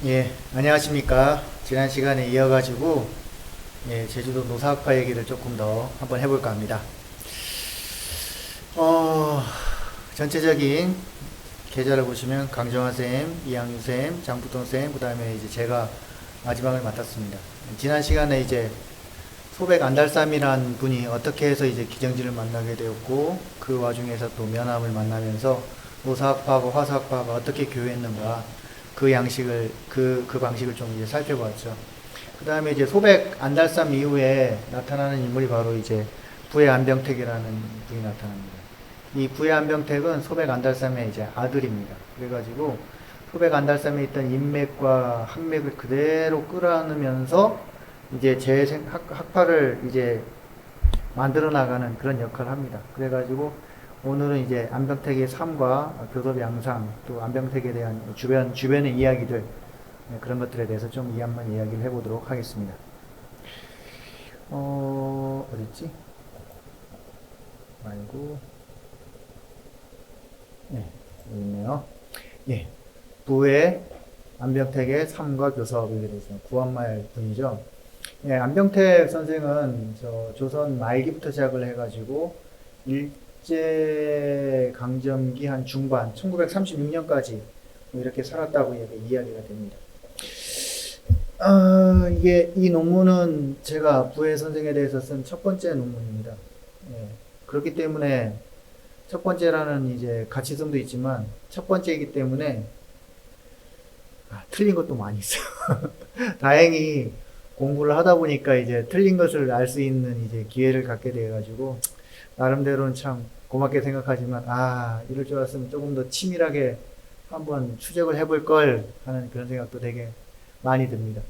예, 안녕하십니까. 지난 시간에 이어가지고, 제주도 노사학과 얘기를 조금 더 한번 해볼까 합니다. 어, 전체적인 계좌를 보시면 강정화쌤, 이양유쌤, 장부동쌤, 그 다음에 이제 제가 마지막을 맡았습니다. 지난 시간에 이제 소백 안달쌈이란 분이 어떻게 해서 이제 기정진을 만나게 되었고, 그 와중에서 또 면함을 만나면서 노사학파하고 화사학파가 어떻게 교류했는가, 그 양식을, 그 방식을 좀 이제 살펴봤죠. 그 다음에 이제 소백 안달쌈 이후에 나타나는 인물이 바로 이제 부의 안병택이라는 분이 나타납니다. 이 부의 안병택은 소백 안달쌈의 이제 아들입니다. 그래가지고 소백 안달쌈에 있던 인맥과 학맥을 그대로 끌어안으면서 이제 학파를 이제 만들어 나가는 그런 역할을 합니다. 그래가지고 오늘은 이제 안병택의 삶과 교섭 양상, 또 안병택에 대한 주변의 이야기들, 그런 것들에 대해서 좀 한번 이야기를 해보도록 하겠습니다. 어딨지? 말고, 네, 여기 있네요. 예, 부의 안병택의 삶과 교섭, 이렇게 되어 있습니다. 구한말 분이죠. 예, 안병택 선생은 조선 말기부터 시작을 해가지고, 일제강점기 한 중반, 1936년까지 이렇게 살았다고 이야기가 됩니다. 이게, 이 논문은 제가 부회 선생에 대해서 쓴 첫 번째 논문입니다. 예, 그렇기 때문에 첫 번째라는 이제 가치성도 있지만 첫 번째이기 때문에 틀린 것도 많이 있어요. 다행히 공부를 하다 보니까 이제 틀린 것을 알 수 있는 이제 기회를 갖게 돼가지고 나름대로는 참 고맙게 생각하지만 이럴 줄 알았으면 조금 더 치밀하게 한번 추적을 해볼 걸 하는 그런 생각도 되게 많이 듭니다.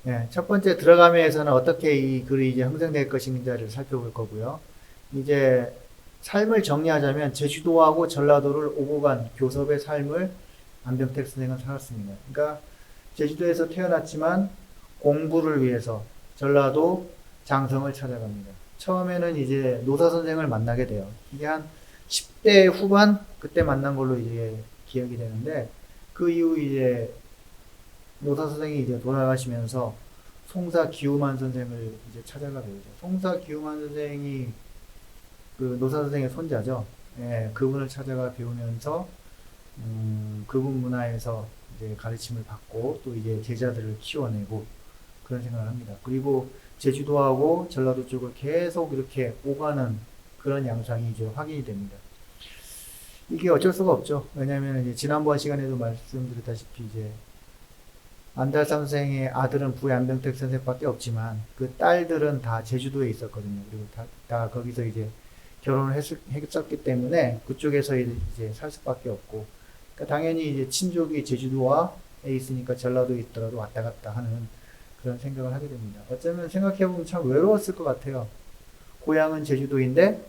네, 첫 번째 들어가면서는 어떻게 이 글이 이제 형성될 것인지를 살펴볼 거고요. 이제 삶을 정리하자면 제주도하고 전라도를 오고 간 교섭의 삶을 안병택 선생은 살았습니다. 그러니까 제주도에서 태어났지만 공부를 위해서 전라도 장성을 찾아갑니다. 처음에는 이제 노사 선생을 만나게 돼요. 이게 한 10대 후반 그때 만난 걸로 이제 기억이 되는데 그 이후 이제 노사 선생이 이제 돌아가시면서 송사 기우만 선생을 이제 찾아가게 되죠. 송사 기우만 선생이 그 노사 선생의 손자죠. 예, 그분을 찾아가 배우면서 그분 문화에서 이제 가르침을 받고 또 이제 제자들을 키워내고 그런 생각을 합니다. 그리고 제주도하고 전라도 쪽을 계속 이렇게 오가는 그런 양상이 이제 확인이 됩니다. 이게 어쩔 수가 없죠. 왜냐하면 이제 지난번 시간에도 말씀드렸다시피 이제 안달삼 선생의 아들은 부의 안병택 선생밖에 없지만 그 딸들은 다 제주도에 있었거든요. 그리고 다 거기서 이제 결혼을 했었기 때문에 그쪽에서 이제 살 수밖에 없고, 그러니까 당연히 이제 친족이 제주도에 있으니까 전라도에 있더라도 왔다 갔다 하는 그런 생각을 하게 됩니다. 어쩌면 생각해보면 참 외로웠을 것 같아요. 고향은 제주도인데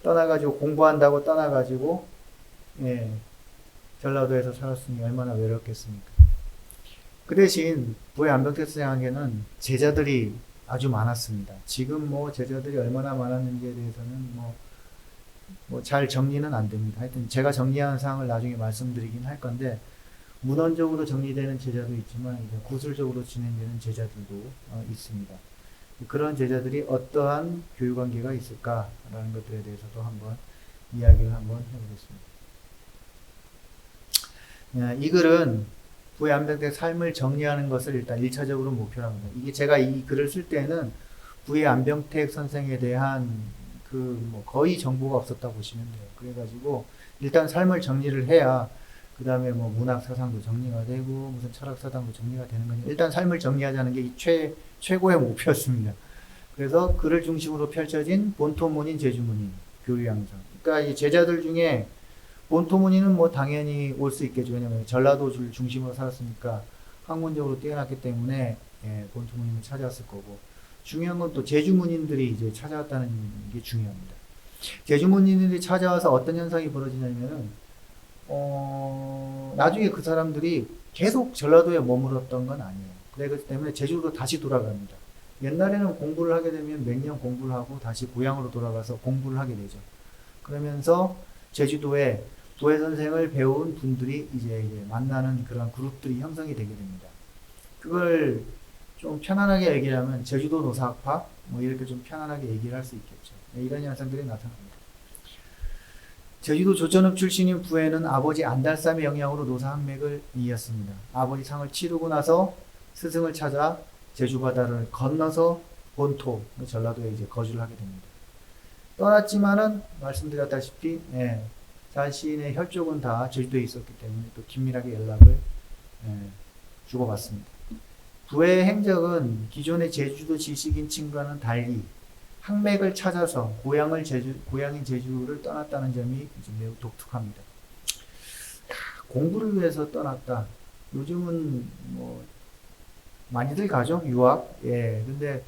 떠나가지고 공부한다고 떠나가지고 전라도에서 살았으니 얼마나 외롭겠습니까. 그 대신 부의 안병택 선생에게는 제자들이 아주 많았습니다. 지금 뭐 제자들이 얼마나 많았는지에 대해서는 뭐 잘 정리는 안 됩니다. 하여튼 제가 정리한 사항을 나중에 말씀드리긴 할 건데 문헌적으로 정리되는 제자도 있지만 이제 구술적으로 진행되는 제자들도 있습니다. 그런 제자들이 어떠한 교육관계가 있을까라는 것들에 대해서도 한번 이야기를 한번 해보겠습니다. 이 글은 부의 안병택 삶을 정리하는 것을 일단 1차적으로 목표로 합니다. 이게 제가 이 글을 쓸 때는 부의 안병택 선생에 대한 뭐 거의 정보가 없었다고 보시면 돼요. 그래가지고 일단 삶을 정리를 해야 그 다음에 뭐 문학 사상도 정리가 되고 무슨 철학 사상도 정리가 되는 거니 일단 삶을 정리하자는 게 최고의 목표였습니다. 그래서 그를 중심으로 펼쳐진 본토문인 제주문인 교류 양상. 그러니까 이 제자들 중에 본토문인은 뭐 당연히 올 수 있겠죠. 왜냐면 전라도를 중심으로 살았으니까 학문적으로 뛰어났기 때문에 본토문인을 찾아왔을 거고. 중요한 건 또 제주문인들이 이제 찾아왔다는 게 중요합니다. 제주문인들이 찾아와서 어떤 현상이 벌어지냐면은, 나중에 그 사람들이 계속 전라도에 머물렀던 건 아니에요. 그렇기 때문에 제주로 다시 돌아갑니다. 옛날에는 공부를 하게 되면 몇 년 공부를 하고 다시 고향으로 돌아가서 공부를 하게 되죠. 그러면서 제주도에 부회 선생을 배운 분들이 이제 만나는 그런 그룹들이 형성이 되게 됩니다. 그걸 좀 편안하게 얘기하면 제주도 노사학파 뭐 이렇게 좀 편안하게 얘기를 할 수 있겠죠. 네, 이런 현상들이 나타납니다. 제주도 조천읍 출신인 부회는 아버지 안달쌈의 영향으로 노사학맥을 이었습니다. 아버지 상을 치르고 나서 스승을 찾아 제주 바다를 건너서 본토 전라도에 이제 거주를 하게 됩니다. 떠났지만은 말씀드렸다시피 자신의 혈족은 다 제주도에 있었기 때문에 또 긴밀하게 연락을 주고받습니다. 부의 행적은 기존의 제주도 지식인층과는 달리 학맥을 찾아서 고향인 제주를 떠났다는 점이 이제 매우 독특합니다. 공부를 위해서 떠났다. 요즘은 뭐 많이들 가죠, 유학. 근데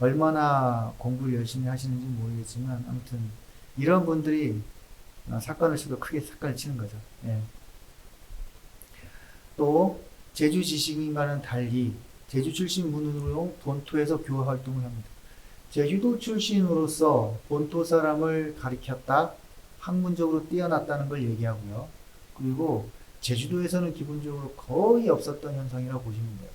얼마나 공부를 열심히 하시는지 모르겠지만 아무튼 이런 분들이 사건을 쳐도 크게 사건을 치는 거죠. 또 제주 지식인과는 달리 제주 출신 문으로 본토에서 교화 활동을 합니다. 제주도 출신으로서 본토 사람을 가리켰다, 학문적으로 뛰어났다는 걸 얘기하고요. 그리고 제주도에서는 기본적으로 거의 없었던 현상이라고 보시면 돼요.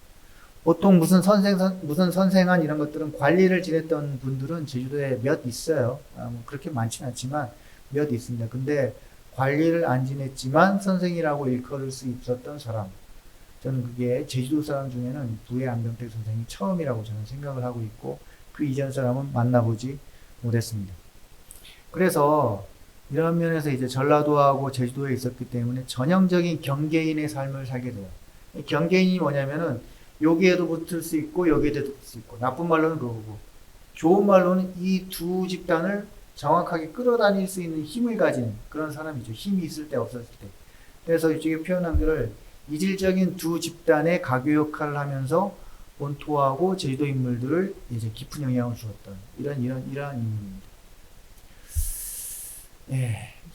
보통 무슨 선생한 이런 것들은 관리를 지냈던 분들은 제주도에 몇 있어요. 뭐 그렇게 많지는 않지만 몇 있습니다. 근데 관리를 안 지냈지만 선생이라고 일컬을 수 있었던 사람, 저는 그게 제주도 사람 중에는 부의 안병택 선생이 처음이라고 저는 생각을 하고 있고, 그 이전 사람은 만나보지 못했습니다. 그래서 이런 면에서 이제 전라도하고 제주도에 있었기 때문에 전형적인 경계인의 삶을 살게 돼요. 경계인이 뭐냐면은 여기에도 붙을 수 있고 여기에도 붙을 수 있고, 나쁜 말로는 그거고, 좋은 말로는 이 두 집단을 정확하게 끌어다닐 수 있는 힘을 가진 그런 사람이죠. 힘이 있을 때 없었을 때. 그래서 이쪽에 표현한 것을 이질적인 두 집단의 가교 역할을 하면서 본토하고 제주도 인물들을 이제 깊은 영향을 주었던 이러한 인물입니다.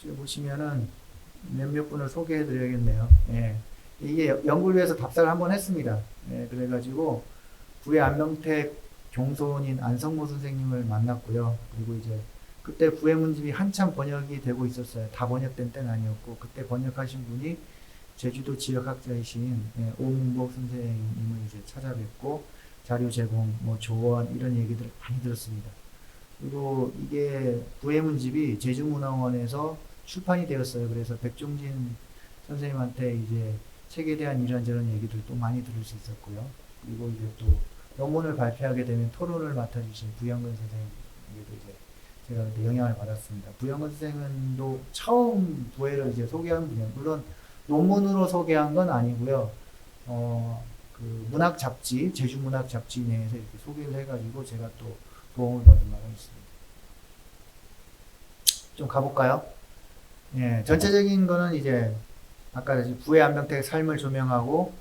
지금 보시면은 몇몇 분을 소개해 드려야겠네요. 이게 연구를 위해서 답사를 한번 했습니다. 그래가지고 부의 안병택 종손인 안성모 선생님을 만났고요. 그리고 이제 그때 부의 문집이 한참 번역이 되고 있었어요. 다 번역된 때는 아니었고, 그때 번역하신 분이 제주도 지역학자이신 오문복 선생님을 이제 찾아뵙고 자료 제공, 뭐 조언 이런 얘기들을 많이 들었습니다. 그리고 이게 부의 문집이 제주문화원에서 출판이 되었어요. 그래서 백종진 선생님한테 이제 책에 대한 이런저런 얘기들도 많이 들을 수 있었고요. 그리고 이제 또 논문을 발표하게 되면 토론을 맡아주신 부영근 선생님에게도 이제 제가 그때 영향을 받았습니다. 부영근 선생님도 처음 부회를 이제 소개한 분이에요. 물론 논문으로 소개한 건 아니고요. 그 문학 잡지, 제주 문학 잡지 내에서 이렇게 소개를 해가지고 제가 또 도움을 받은 바가 있습니다. 좀 가볼까요? 전체적인 거는 이제 아까 부의 안병택의 삶을 조명하고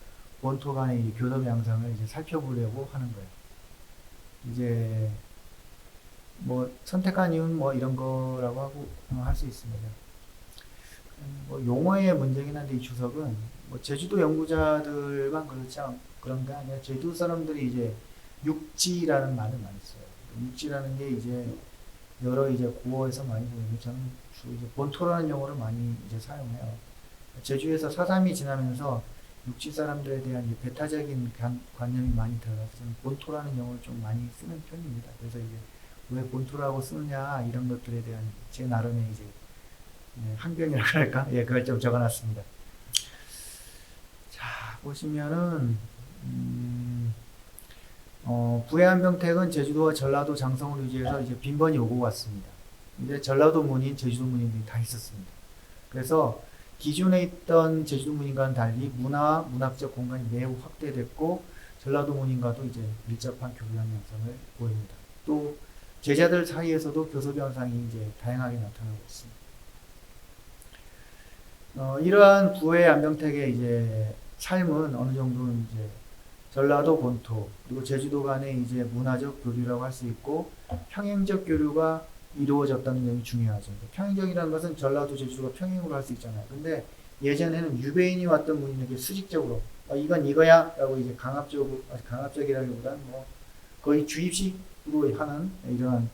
본토 간의 교섭 양상을 이제 살펴보려고 하는 거예요. 이제 뭐 선택한 이유는 뭐 이런 거라고 하고 할 수 있습니다. 뭐 용어의 문제긴 한데 이 주석은 뭐 제주도 연구자들만 그런 게 아니라 제주도 사람들이 이제 육지라는 말을 많이 써요. 육지라는 게 이제 여러 이제 구어에서 많이 보이는데 저는 주로 이제 본토라는 용어를 많이 이제 사용해요. 제주에서 4.3이 지나면서 육지 사람들에 대한 배타적인 관념이 많이 들어가서 저는 본토라는 용어를 좀 많이 쓰는 편입니다. 그래서 이제 왜 본토라고 쓰느냐 이런 것들에 대한 제 나름의 이제 항변이라고 할까? 그걸 좀 적어놨습니다. 자, 보시면은 부의 안병택은 제주도와 전라도 장성을 유지해서 이제 빈번히 오고 갔습니다. 근데 전라도 문인, 제주도 문인들이 다 있었습니다. 그래서 기존에 있던 제주도 문인과는 달리 문화와 문학적 공간이 매우 확대됐고 전라도 문인과도 이제 밀접한 교류 현상을 보입니다. 또 제자들 사이에서도 교섭 현상이 이제 다양하게 나타나고 있습니다. 이러한 부의 안병택의 이제 삶은 어느 정도는 이제 전라도 본토 그리고 제주도 간의 이제 문화적 교류라고 할 수 있고 평행적 교류가 이루어졌다는 점이 중요하죠. 평행적이라는 것은 전라도 제주도가 평행으로 할 수 있잖아요. 근데 예전에는 유배인이 왔던 분에게 수직적으로 이건 이거야 라고 이제 강압적이라기보다는 뭐 거의 주입식으로 하는 이러한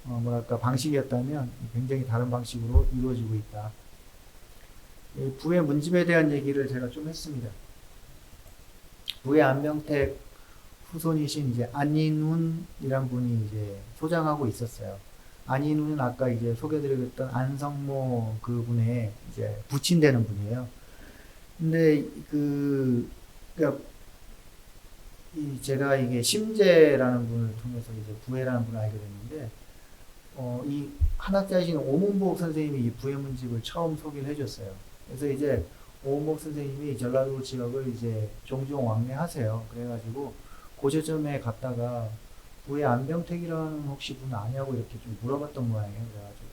뭐랄까 방식이었다면 굉장히 다른 방식으로 이루어지고 있다. 이 부의 문집에 대한 얘기를 제가 좀 했습니다. 부의 안명택 후손이신 이제 안인훈이란 분이 이제 소장하고 있었어요. 안인훈은 아까 이제 소개드렸던 안성모 그분의 이제 부친되는 분이에요. 근데 그러니까 제가 이게 심재라는 분을 통해서 이제 부회라는 분을 알게 됐는데, 이 한학자이신 오문복 선생님이 이 부회 문집을 처음 소개를 해줬어요. 그래서 이제 오문복 선생님이 전라도 지역을 이제 종종 왕래하세요. 그래가지고 고저점에 갔다가 부회 안병택이라는 혹시 분 아냐고 이렇게 좀 물어봤던 모양이에요. 그래가지고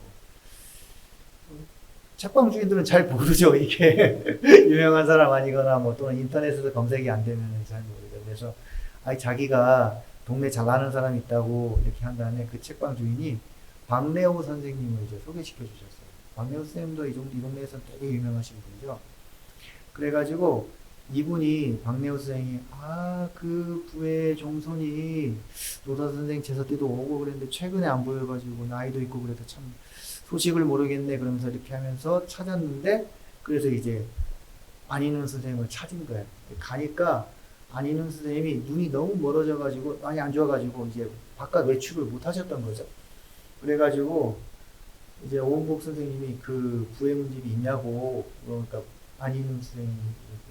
책방 주인들은 잘 모르죠. 이게 유명한 사람 아니거나 뭐 또는 인터넷에서 검색이 안 되면 잘 모르죠. 그래서 자기가 동네 잘 아는 사람이 있다고 이렇게 한 다음에 그 책방 주인이 박래호 선생님을 이제 소개시켜 주셨어요. 박래호 선생님도 이 동네에서 되게 유명하신 분이죠. 그래가지고 이분이 박래호 선생이 그 부의 종손이 노사 선생 제사 때도 오고 그랬는데 최근에 안 보여가지고 나이도 있고 그래서 참 소식을 모르겠네 그러면서 이렇게 하면서 찾았는데, 그래서 이제 안인훈 선생님을 찾은 거예요. 가니까 안인훈 선생님이 눈이 너무 멀어져가지고 많이 안 좋아가지고 이제 바깥 외출을 못 하셨던 거죠. 그래가지고 이제 오은복 선생님이 그 부의 문집이 있냐고, 그러니까 안인훈 선생님이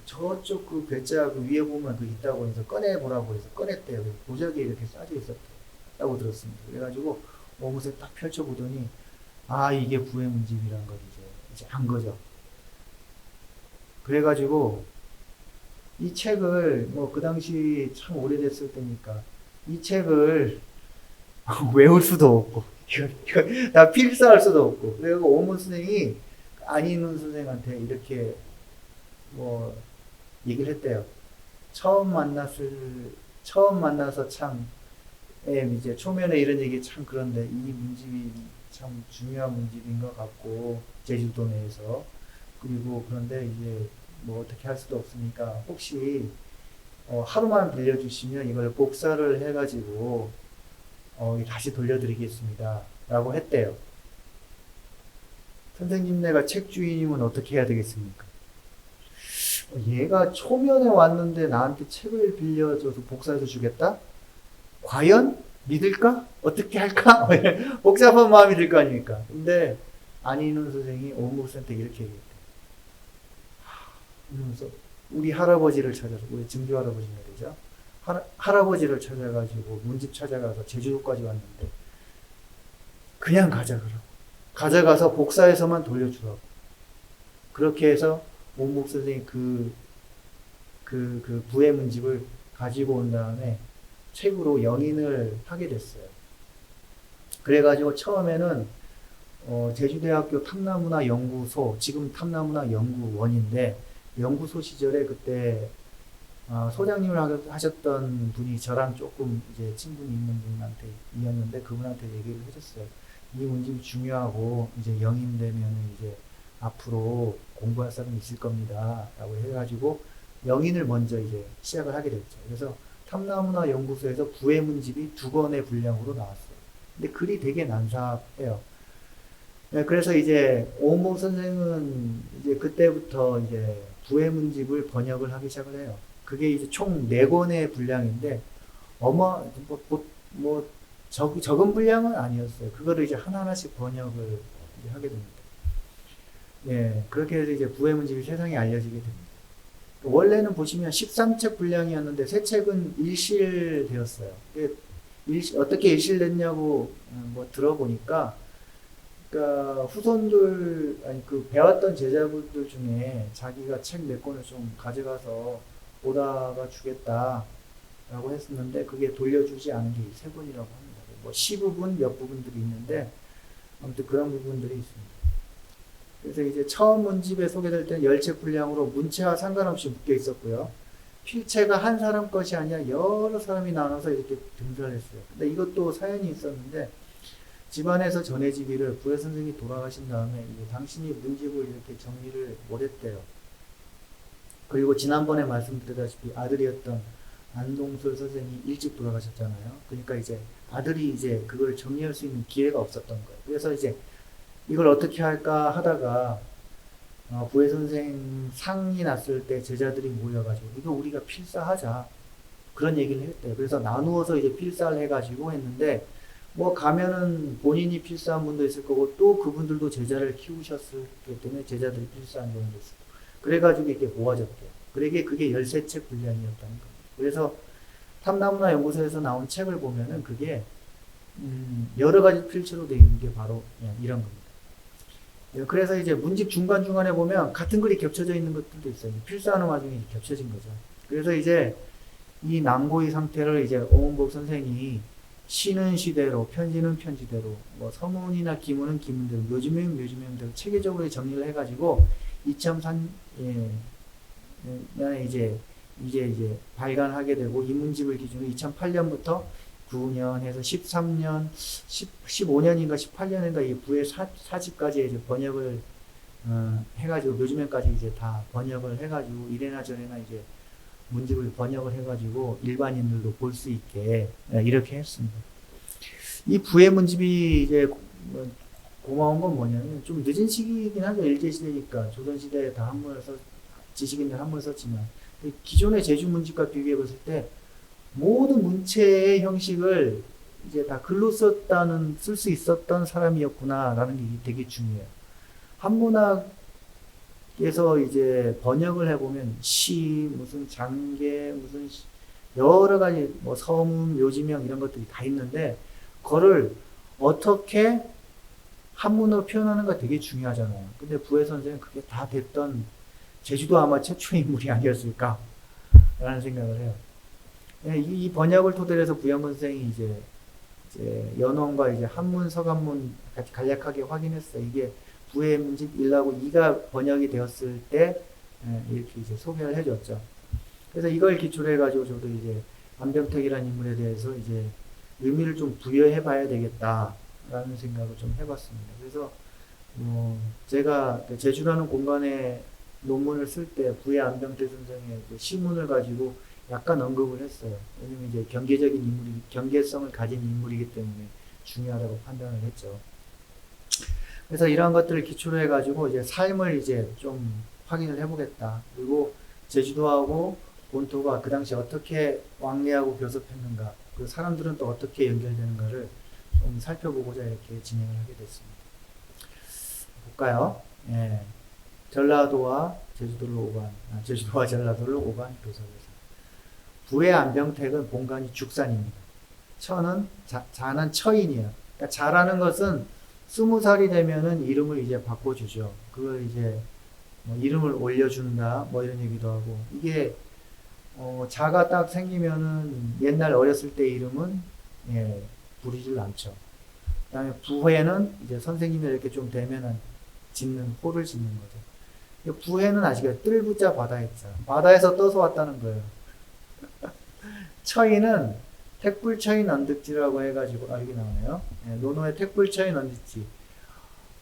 저쪽 그 괴짜 그 위에 보면 그 있다고 해서 꺼내보라고 해서 꺼냈대요. 보자기에 이렇게 싸져 있었다고 들었습니다. 그래가지고 오은복에 딱 펼쳐보더니 이게 부의 문집이란 걸 이제 한 거죠. 그래가지고 이 책을 뭐 그 당시 참 오래됐을 때니까 이 책을 외울 수도 없고 이거 다 필사할 수도 없고, 그리고 오문 선생이 안인훈 선생한테 이렇게 뭐 얘기를 했대요. 처음 만나서 참 이제 초면에 이런 얘기 참 그런데 이 문집이 참 중요한 문집인 것 같고 제주도 내에서, 그리고 그런데 이제 뭐 어떻게 할 수도 없으니까 혹시 하루만 빌려주시면 이걸 복사를 해가지고 다시 돌려드리겠습니다 라고 했대요. 선생님네가 책 주인이면 어떻게 해야 되겠습니까? 얘가 초면에 왔는데 나한테 책을 빌려줘서 복사해서 주겠다? 과연 믿을까? 어떻게 할까? 복잡한 마음이 들 거 아닙니까? 근데 안인훈 선생이 오은복선한테 이렇게 얘기했대. 이러면서 우리 할아버지를 찾아서, 우리 증조 할아버지가 되죠? 할아버지를 찾아가지고 문집 찾아가서 제주도까지 왔는데 그냥 가져가서 복사해서만 돌려주라고. 그렇게 해서 오은복 선생이 그 부의 문집을 가지고 온 다음에 책으로 영인을 하게 됐어요. 그래가지고 처음에는 제주대학교 탐나문화연구소, 지금 탐나문화연구원인데 연구소 시절에 그때 소장님을 하셨던 분이 저랑 조금 이제 친분이 있는 분이었는데 그분한테 얘기를 해줬어요. 이 문집이 중요하고 이제 영인되면 이제 앞으로 공부할 사람이 있을 겁니다 라고 해가지고 영인을 먼저 이제 시작을 하게 됐죠. 그래서 탐나문화연구소에서 부의 문집이 2권의 분량으로 나왔어요. 근데 글이 되게 난삽해요. 네, 그래서 이제 오은복 선생은 이제 그때부터 이제 부의 문집을 번역을 하기 시작을 해요. 그게 이제 총 4권의 분량인데 적은 분량은 아니었어요. 그거를 이제 하나하나씩 번역을 이제 하게 됩니다. 예, 그렇게 해서 이제 부의 문집이 세상에 알려지게 됩니다. 원래는 보시면 13책 분량이었는데 3책은 일실되었어요. 어떻게 일실됐냐고 뭐 들어보니까, 그러니까 후손들, 그 배웠던 제자분들 중에 자기가 책 4권을 좀 가져가서 보다가 주겠다라고 했었는데 그게 돌려주지 않은 게 3권이라고 합니다. 뭐 시부분 몇 부분들이 있는데 아무튼 그런 부분들이 있습니다. 그래서 이제 처음 문집에 소개될 때는 10책 분량으로 문체와 상관없이 묶여 있었고요. 필체가 한 사람 것이 아니라 여러 사람이 나눠서 이렇게 등설했어요. 근데 이것도 사연이 있었는데, 집안에서 전해지기를 부회 선생님이 돌아가신 다음에 당신이 문집을 이렇게 정리를 못했대요. 그리고 지난번에 말씀드렸다시피 아들이었던 안동술 선생이 일찍 돌아가셨잖아요. 그러니까 이제 아들이 이제 그걸 정리할 수 있는 기회가 없었던 거예요. 그래서 이제 이걸 어떻게 할까 하다가 부회 선생 상이 났을 때 제자들이 모여가지고 이거 우리가 필사하자 그런 얘기를 했대요. 그래서 나누어서 이제 필사를 해가지고 했는데 뭐 가면은 본인이 필사한 분도 있을 거고 또 그분들도 제자를 키우셨기 때문에 제자들이 필사한 경우도 있어요. 그래가지고 이렇게 모아졌대요. 그게 13책 분량이었다는 겁니다. 그래서 탐나무나 연구소에서 나온 책을 보면은 그게 여러 가지 필체로 되어 있는 게 바로 이런 겁니다. 그래서 이제 문집 중간중간에 보면 같은 글이 겹쳐져 있는 것들도 있어요. 필사하는 와중에 겹쳐진 거죠. 그래서 이제 이 난고의 상태를 이제 오은복 선생이 시는 시대로, 편지는 편지대로, 뭐 서문이나 기문은 기문대로, 묘지명은 묘지명대로 체계적으로 정리를 해가지고 2003년에 이제 발간하게 되고 이 문집을 기준으로 2008년부터 9년 해서 13년, 15년인가 18년인가 이 부의 사집까지 이제 번역을 해가지고 묘지명까지 이제 다 번역을 해가지고 이래나 저래나 이제 문집을 번역을 해가지고 일반인들도 볼 수 있게 이렇게 했습니다. 이 부의 문집이 이제 고마운 건 뭐냐면 좀 늦은 시기이긴 하죠. 일제시대니까 조선시대에 다 한문을 지식인들 한문을 썼지만 기존의 제주 문집과 비교해 봤을 때 모든 문체의 형식을 이제 다 글로 쓸 수 있었던 사람이었구나라는 게 되게 중요해요. 한문학에서 이제 번역을 해보면 시, 무슨 장계, 무슨 여러 가지 뭐 서문, 묘지명 이런 것들이 다 있는데 그거를 어떻게 한문으로 표현하는가 되게 중요하잖아요. 근데 부회 선생은 그게 다 됐던 제주도 아마 최초의 인물이 아니었을까 라는 생각을 해요. 이 번역을 토대로 해서 부영근 선생이 이제 연원과 이제 한문, 서간문 같이 간략하게 확인했어요. 이게 부의 문집 1하고 2가 번역이 되었을 때 이렇게 이제 소개를 해줬죠. 그래서 이걸 기초로 해가지고 저도 이제 안병택이라는 인물에 대해서 이제 의미를 좀 부여해 봐야 되겠다라는 생각을 좀 해봤습니다. 그래서 제가 제주라는 공간에 논문을 쓸 때 부의 안병택 선생의 그 시문을 가지고 약간 언급을 했어요. 왜냐면 이제 경계성을 가진 인물이기 때문에 중요하다고 판단을 했죠. 그래서 이러한 것들을 기초로 해가지고 이제 삶을 이제 좀 확인을 해보겠다. 그리고 제주도하고 본토가 그 당시 어떻게 왕래하고 교섭했는가, 그 사람들은 또 어떻게 연결되는가를 좀 살펴보고자 이렇게 진행을 하게 됐습니다. 볼까요? 예. 전라도와 제주도와 전라도를 오간 교섭에서. 부의 안병택은 본관이 죽산입니다. 자는 처인이에요. 그러니까 자라는 것은 20살이 되면은 이름을 이제 바꿔주죠. 그걸 이제 뭐 이름을 올려준다, 뭐 이런 얘기도 하고. 이게, 자가 딱 생기면은 옛날 어렸을 때 이름은, 부르질 않죠. 그 다음에 부회는 이제 선생님이 이렇게 좀 되면은 호를 짓는 거죠. 부회는 아시겠죠? 뜰부자 바다에자. 바다에서 떠서 왔다는 거예요. 처인은 택불처인 언득지라고 해가지고, 여기 나오네요. 논어의 택불처인 언득지.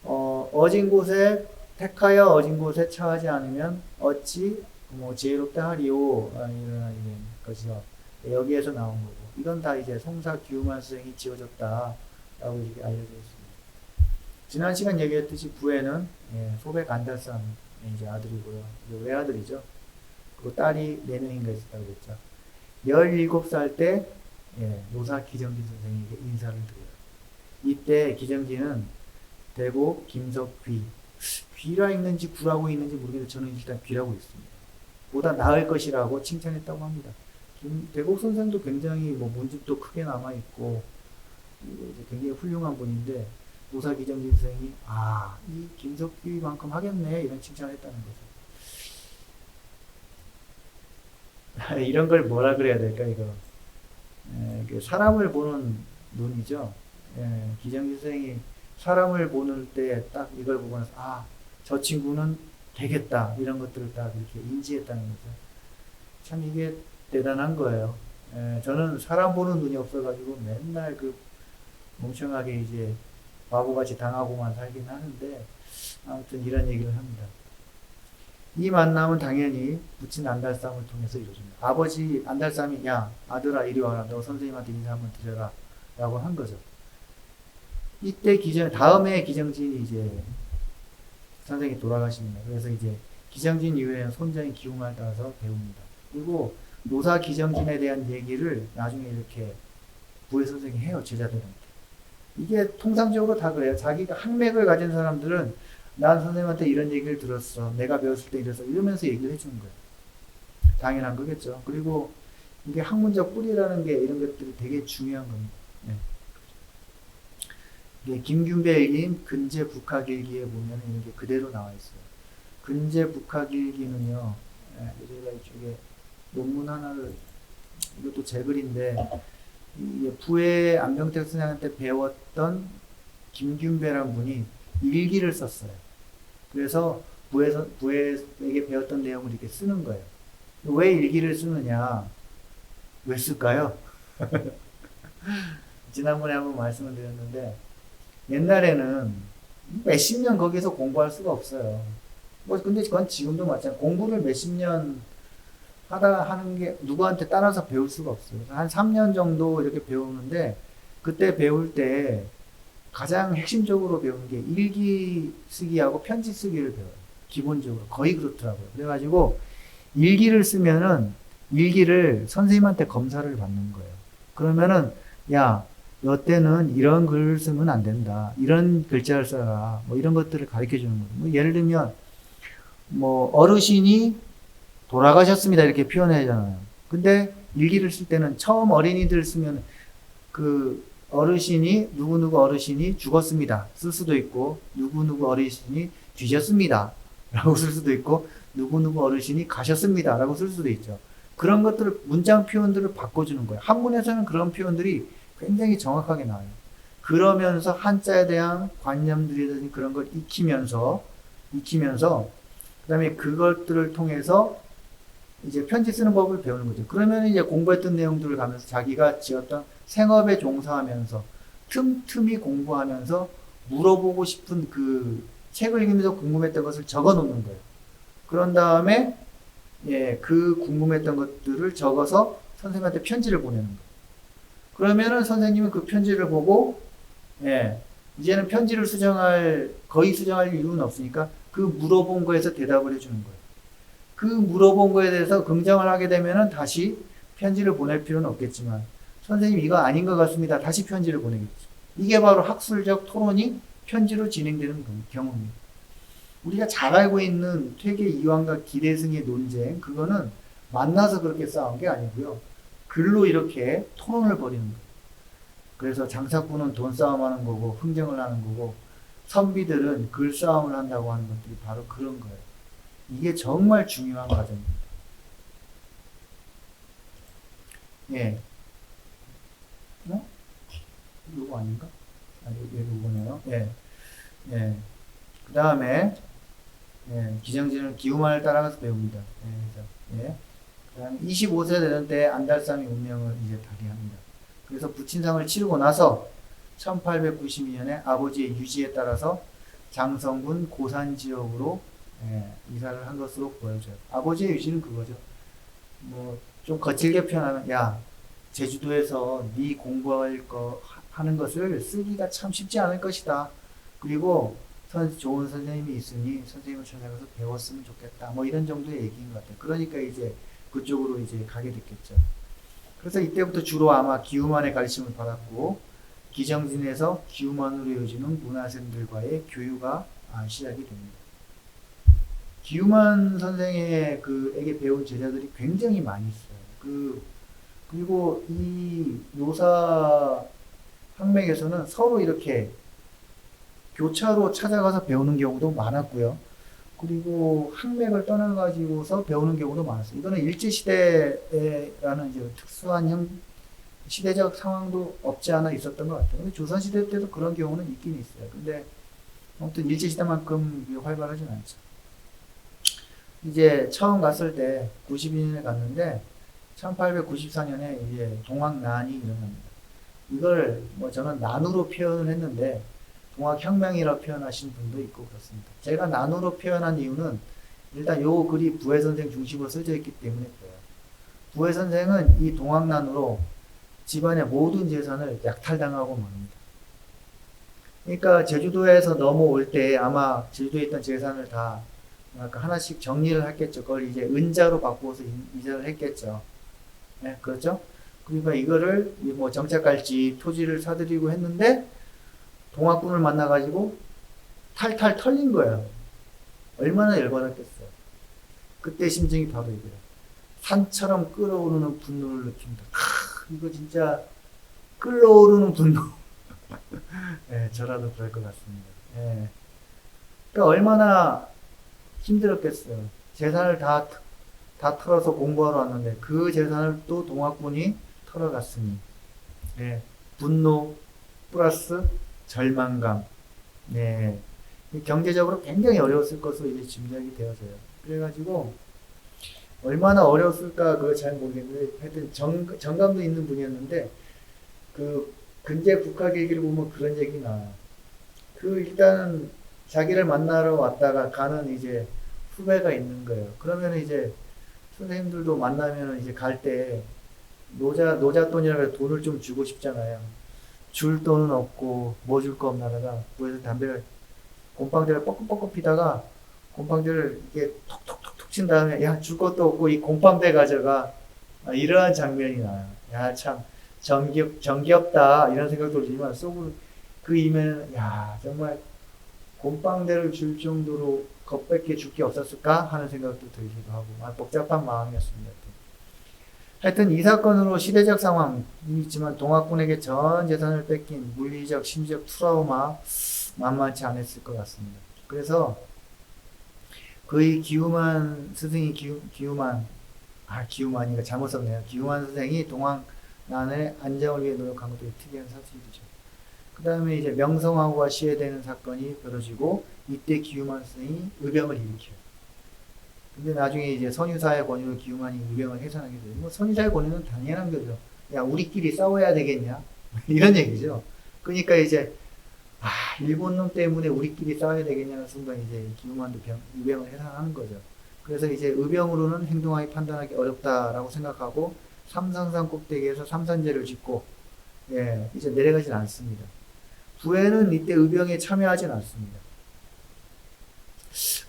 어진 곳에, 택하여 어진 곳에 처하지 않으면 어찌 지혜롭다 하리오. 이런 것이죠. 여기에서 나온 거고. 이건 다 이제 송사 기우만 수생이 지어졌다라고 이렇게 알려져 있습니다. 지난 시간 얘기했듯이 부에는 소백 안달산 이제 아들이고요. 외아들이죠. 그리고 딸이 4명인가 있었다고 그랬죠. 17살 때 노사 기정진 선생에게 인사를 드려요. 이때 기정진은 대고 김석귀, 귀라 읽는지 구라고 읽는지 모르겠는데 저는 일단 귀라고 읽습니다. 보다 나을 것이라고 칭찬했다고 합니다. 대곡 선생도 굉장히 문집도 크게 남아있고 굉장히 훌륭한 분인데 노사 기정진 선생이 이 김석귀만큼 하겠네 이런 칭찬을 했다는 거죠. 이런 걸 뭐라 그래야 될까 이거 사람을 보는 눈이죠. 기정진 선생이 사람을 보는 때 딱 이걸 보고 나서 저 친구는 되겠다 이런 것들을 딱 이렇게 인지했다는 거죠. 참 이게 대단한 거예요. 저는 사람 보는 눈이 없어가지고 맨날 그 멍청하게 이제 바보같이 당하고만 살긴 하는데 아무튼 이런 얘기를 합니다. 이 만남은 당연히 부친 안달쌈을 통해서 이루어집니다. 아버지 안달쌈이 야 아들아 이리 와라 너 선생님한테 인사 한번 드려라 라고 한 거죠. 이때 다음에 기정진이 이제 선생이 돌아가십니다. 그래서 이제 기정진 이후에는 손자인 기우만을 따라서 배웁니다. 그리고 노사 기정진에 대한 얘기를 나중에 이렇게 부회 선생이 해요, 제자들한테. 이게 통상적으로 다 그래요. 자기가 학맥을 가진 사람들은 난 선생님한테 이런 얘기를 들었어. 내가 배웠을 때 이래서 이러면서 얘기를 해주는 거예요. 당연한 거겠죠. 그리고 이게 학문적 뿌리라는 게 이런 것들이 되게 중요한 겁니다. 네. 이게 김균배 일기인 근제 북학일기에 보면 이게 그대로 나와 있어요. 근제 북학일기는요, 제가 이쪽에 논문 하나를, 이것도 제 글인데, 부회 안병택 선생한테 배웠던 김균배라는 분이 일기를 썼어요. 그래서 부회에게 배웠던 내용을 이렇게 쓰는 거예요. 왜 일기를 쓰느냐? 왜 쓸까요? 지난번에 한번 말씀을 드렸는데, 옛날에는 몇십 년 거기서 공부할 수가 없어요. 근데 그건 지금도 마찬가지예요. 공부를 몇십 년 하는 게 누구한테 따라서 배울 수가 없어요. 한 3년 정도 이렇게 배우는데, 그때 배울 때 가장 핵심적으로 배우는 게 일기 쓰기하고 편지 쓰기를 배워요. 기본적으로. 거의 그렇더라고요. 그래가지고 일기를 쓰면은 일기를 선생님한테 검사를 받는 거예요. 그러면은, 야, 너 때는 이런 글을 쓰면 안 된다. 이런 글자를 써라. 뭐 이런 것들을 가르쳐 주는 거예요. 뭐 예를 들면, 뭐, 어르신이 돌아가셨습니다. 이렇게 표현하잖아요. 근데 일기를 쓸 때는 처음 어린이들 쓰면 그 어르신이, 누구누구 어르신이 죽었습니다. 쓸 수도 있고, 누구누구 어르신이 뒤졌습니다. 라고 쓸 수도 있고, 누구누구 어르신이 가셨습니다. 라고 쓸 수도 있죠. 그런 것들을, 문장 표현들을 바꿔주는 거예요. 한문에서는 그런 표현들이 굉장히 정확하게 나와요. 그러면서 한자에 대한 관념들이라든지 그런 걸 익히면서, 그 다음에 그것들을 통해서 이제 편지 쓰는 법을 배우는 거죠. 그러면 이제 공부했던 내용들을 가면서 자기가 지었던 생업에 종사하면서 틈틈이 공부하면서 물어보고 싶은 그 책을 읽으면서 궁금했던 것을 적어 놓는 거예요. 그런 다음에 그 궁금했던 것들을 적어서 선생님한테 편지를 보내는 거예요. 그러면은 선생님은 그 편지를 보고 이제는 편지를 거의 수정할 이유는 없으니까 그 물어본 거에서 대답을 해주는 거예요. 그 물어본 거에 대해서 긍정을 하게 되면은 다시 편지를 보낼 필요는 없겠지만, 선생님 이거 아닌 것 같습니다. 다시 편지를 보내겠죠. 이게 바로 학술적 토론이 편지로 진행되는 경우입니다. 우리가 잘 알고 있는 퇴계 이황과 기대승의 논쟁, 그거는 만나서 그렇게 싸운 게 아니고요. 글로 이렇게 토론을 벌이는 거예요. 그래서 장사꾼은 돈 싸움하는 거고 흥정을 하는 거고, 선비들은 글 싸움을 한다고 하는 것들이 바로 그런 거예요. 이게 정말 중요한 과정입니다. 이거 아닌가? 이거네요. 그 다음에, 기정진은 기우만을 따라가서 배웁니다. 그 다음에 25세 되는 때 안달상의 운명을 이제 발휘합니다. 그래서 부친상을 치르고 나서 1892년에 아버지의 유지에 따라서 장성군 고산 지역으로 이사를 한 것으로 보여져요. 아버지의 유지는 그거죠. 뭐 좀 거칠게 표현하면, 야, 제주도에서 네 공부할 거 하는 것을 쓰기가 참 쉽지 않을 것이다. 그리고 좋은 선생님이 있으니 선생님을 찾아가서 배웠으면 좋겠다. 뭐 이런 정도의 얘기인 것 같아요. 그러니까 이제 그쪽으로 이제 가게 됐겠죠. 그래서 이때부터 주로 아마 기우만의 가르침을 받았고, 기정진에서 기우만으로 이어지는 문화생들과의 교류가 시작이 됩니다. 기우만 선생에게 배운 제자들이 굉장히 많이 있어요. 그리고 이 노사 학맥에서는 서로 이렇게 교차로 찾아가서 배우는 경우도 많았고요. 그리고 학맥을 떠나가지고서 배우는 경우도 많았어요. 이거는 일제시대라는 이제 특수한 시대적 상황도 없지 않아 있었던 것 같아요. 근데 조선시대 때도 그런 경우는 있긴 있어요. 근데 아무튼 일제시대만큼 활발하진 않죠. 이제 처음 갔을 때 92년에 갔는데 1894년에 이제 동학난이 일어납니다. 이걸 뭐 저는 난으로 표현을 했는데 동학혁명이라고 표현하신 분도 있고 그렇습니다. 제가 난으로 표현한 이유는 일단 요 글이 부회 선생 중심으로 써져 있기 때문에 그래요. 부회 선생은 이 동학난으로 집안의 모든 재산을 약탈당하고 맙니다. 그러니까 제주도에서 넘어올 때 아마 제주도에 있던 재산을 다 하나씩 정리를 했겠죠. 그걸 이제 은자로 바꾸어서 이자를 했겠죠. 네, 그렇죠? 그러니까 이거를 뭐 정착할지 토지를 사들이고 했는데 동학군을 만나가지고 탈탈 털린 거예요. 얼마나 열받았겠어요. 그때 심정이 바로 이거예요. 산처럼 끓어오르는 분노를 느낀다. 이거 진짜 끓어오르는 분노. 네, 저라도 그럴 것 같습니다. 네. 그러니까 얼마나 힘들었겠어요. 재산을 다 털어서 공부하러 왔는데 그 재산을 또 동학군이 털어갔으니 네. 분노 플러스 절망감. 네. 경제적으로 굉장히 어려웠을 것으로 이제 짐작이 되어서요. 그래가지고 얼마나 어려웠을까 그거 잘 모르겠는데 하여튼 정감도 있는 분이었는데 그 근대 국학일기를 보면 그런 얘기 나와요. 그 일단은 자기를 만나러 왔다가 가는 이제 후배가 있는 거예요. 그러면 이제 선생님들도 만나면 이제 갈 때 노잣돈이라 돈을 좀 주고 싶잖아요. 줄 돈은 없고 뭐 줄 거 없나다가 그래서 담배를 곰팡대를 뻐끔뻐끔 피다가 곰팡대를 이렇게 톡톡톡톡 친 다음에 야 줄 것도 없고 이 곰팡대 가져가 이러한 장면이 나요. 야 참 정겹다 이런 생각도 들지만 속으로 그 이면은 야 정말 곰팡대를 줄 정도로 겁밖에 줄 게 없었을까 하는 생각도 들기도 하고 복잡한 마음이었습니다. 하여튼 이 사건으로 시대적 상황이 있지만 동학군에게 전 재산을 뺏긴 물리적 심리적 트라우마 만만치 않았을 것 같습니다. 그래서 그의 기우만 스승이 기우만이가 잘못 썼네요. 기우만 선생이 동학난의 안정을 위해 노력한 것도 특이한 사실이죠. 그 다음에 이제 명성황후가 시해되는 사건이 벌어지고 이때 기우만 선생이 의병을 일으켜요. 근데 나중에 이제 선유사의 권유로 기우만이 의병을 해산하게 돼요. 뭐 선유사의 권유는 당연한 거죠. 야 우리끼리 싸워야 되겠냐 이런 얘기죠. 그러니까 이제 일본 놈 때문에 우리끼리 싸워야 되겠냐는 순간 이제 기우만도 의병을 해산하는 거죠. 그래서 이제 의병으로는 행동하기 판단하기 어렵다라고 생각하고 삼산산 꼭대기에서 삼산제를 짓고 이제 내려가진 않습니다. 부해는 이때 의병에 참여하진 않습니다.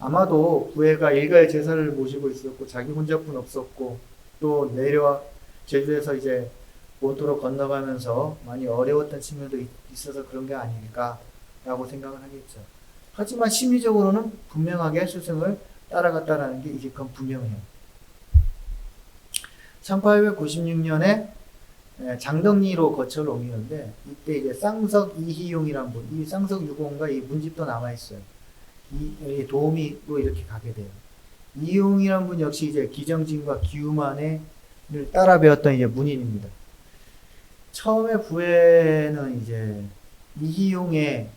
아마도 부해가 일가의 제사를 모시고 있었고 자기 혼자뿐 없었고 또 내려와 제주에서 이제 본토로 건너가면서 많이 어려웠던 측면도 있어서 그런 게 아닐까라고 생각을 하겠죠. 하지만 심리적으로는 분명하게 스승을 따라갔다라는 게 이제 그건 분명해요. 1896년에 장덕리로 거처를 옮기는데 이때 이제 쌍석 이희용이란 분, 이 쌍석 유공과 이 문집도 남아있어요. 이 도우미로 이렇게 가게 돼요. 이희용이란 분 역시 이제 기정진과 기우만을 따라 배웠던 이제 문인입니다. 처음에 부해는 이제 이희용의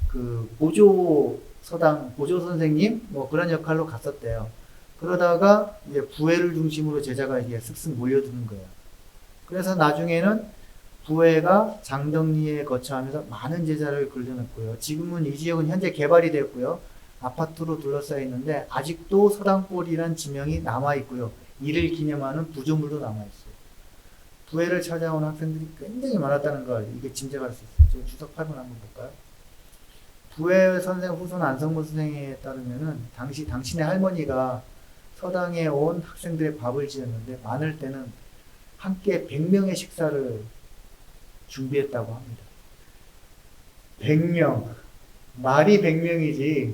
그 보조 선생님 뭐 그런 역할로 갔었대요. 그러다가 이제 부해를 중심으로 제자가 이제 슥슥 몰려드는 거예요. 그래서 나중에는 부해가 장덕리에 거처하면서 많은 제자를 걸려놨고요. 지금은 이 지역은 현재 개발이 됐고요. 아파트로 둘러싸여 있는데 아직도 서당골이란 지명이 남아있고요. 이를 기념하는 구조물도 남아있어요. 부해를 찾아온 학생들이 굉장히 많았다는 걸 이게 짐작할 수 있어요. 제가 주석 8번 한번 볼까요? 부해 선생 후손 안성문 선생에 따르면은 당신의 할머니가 서당에 온 학생들의 밥을 지었는데 많을 때는 함께 100명의 식사를 준비했다고 합니다. 100명. 말이 100명이지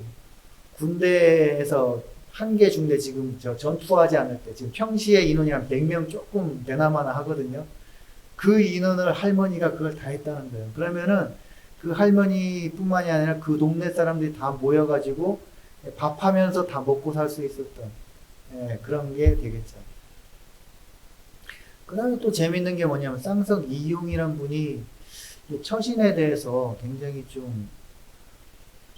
군대에서 한개 중대 지금 전투하지 않을 때 지금 평시에 인원이 한 100명 조금 되나마나 하거든요. 그 인원을 할머니가 그걸 다 했다는 거예요. 그러면은 그 할머니뿐만이 아니라 그 동네 사람들이 다 모여가지고 밥하면서 다 먹고 살 수 있었던 그런 게 되겠죠. 그 다음에 또 재밌는 게 뭐냐면 쌍석 이용이란 분이 처신에 대해서 굉장히 좀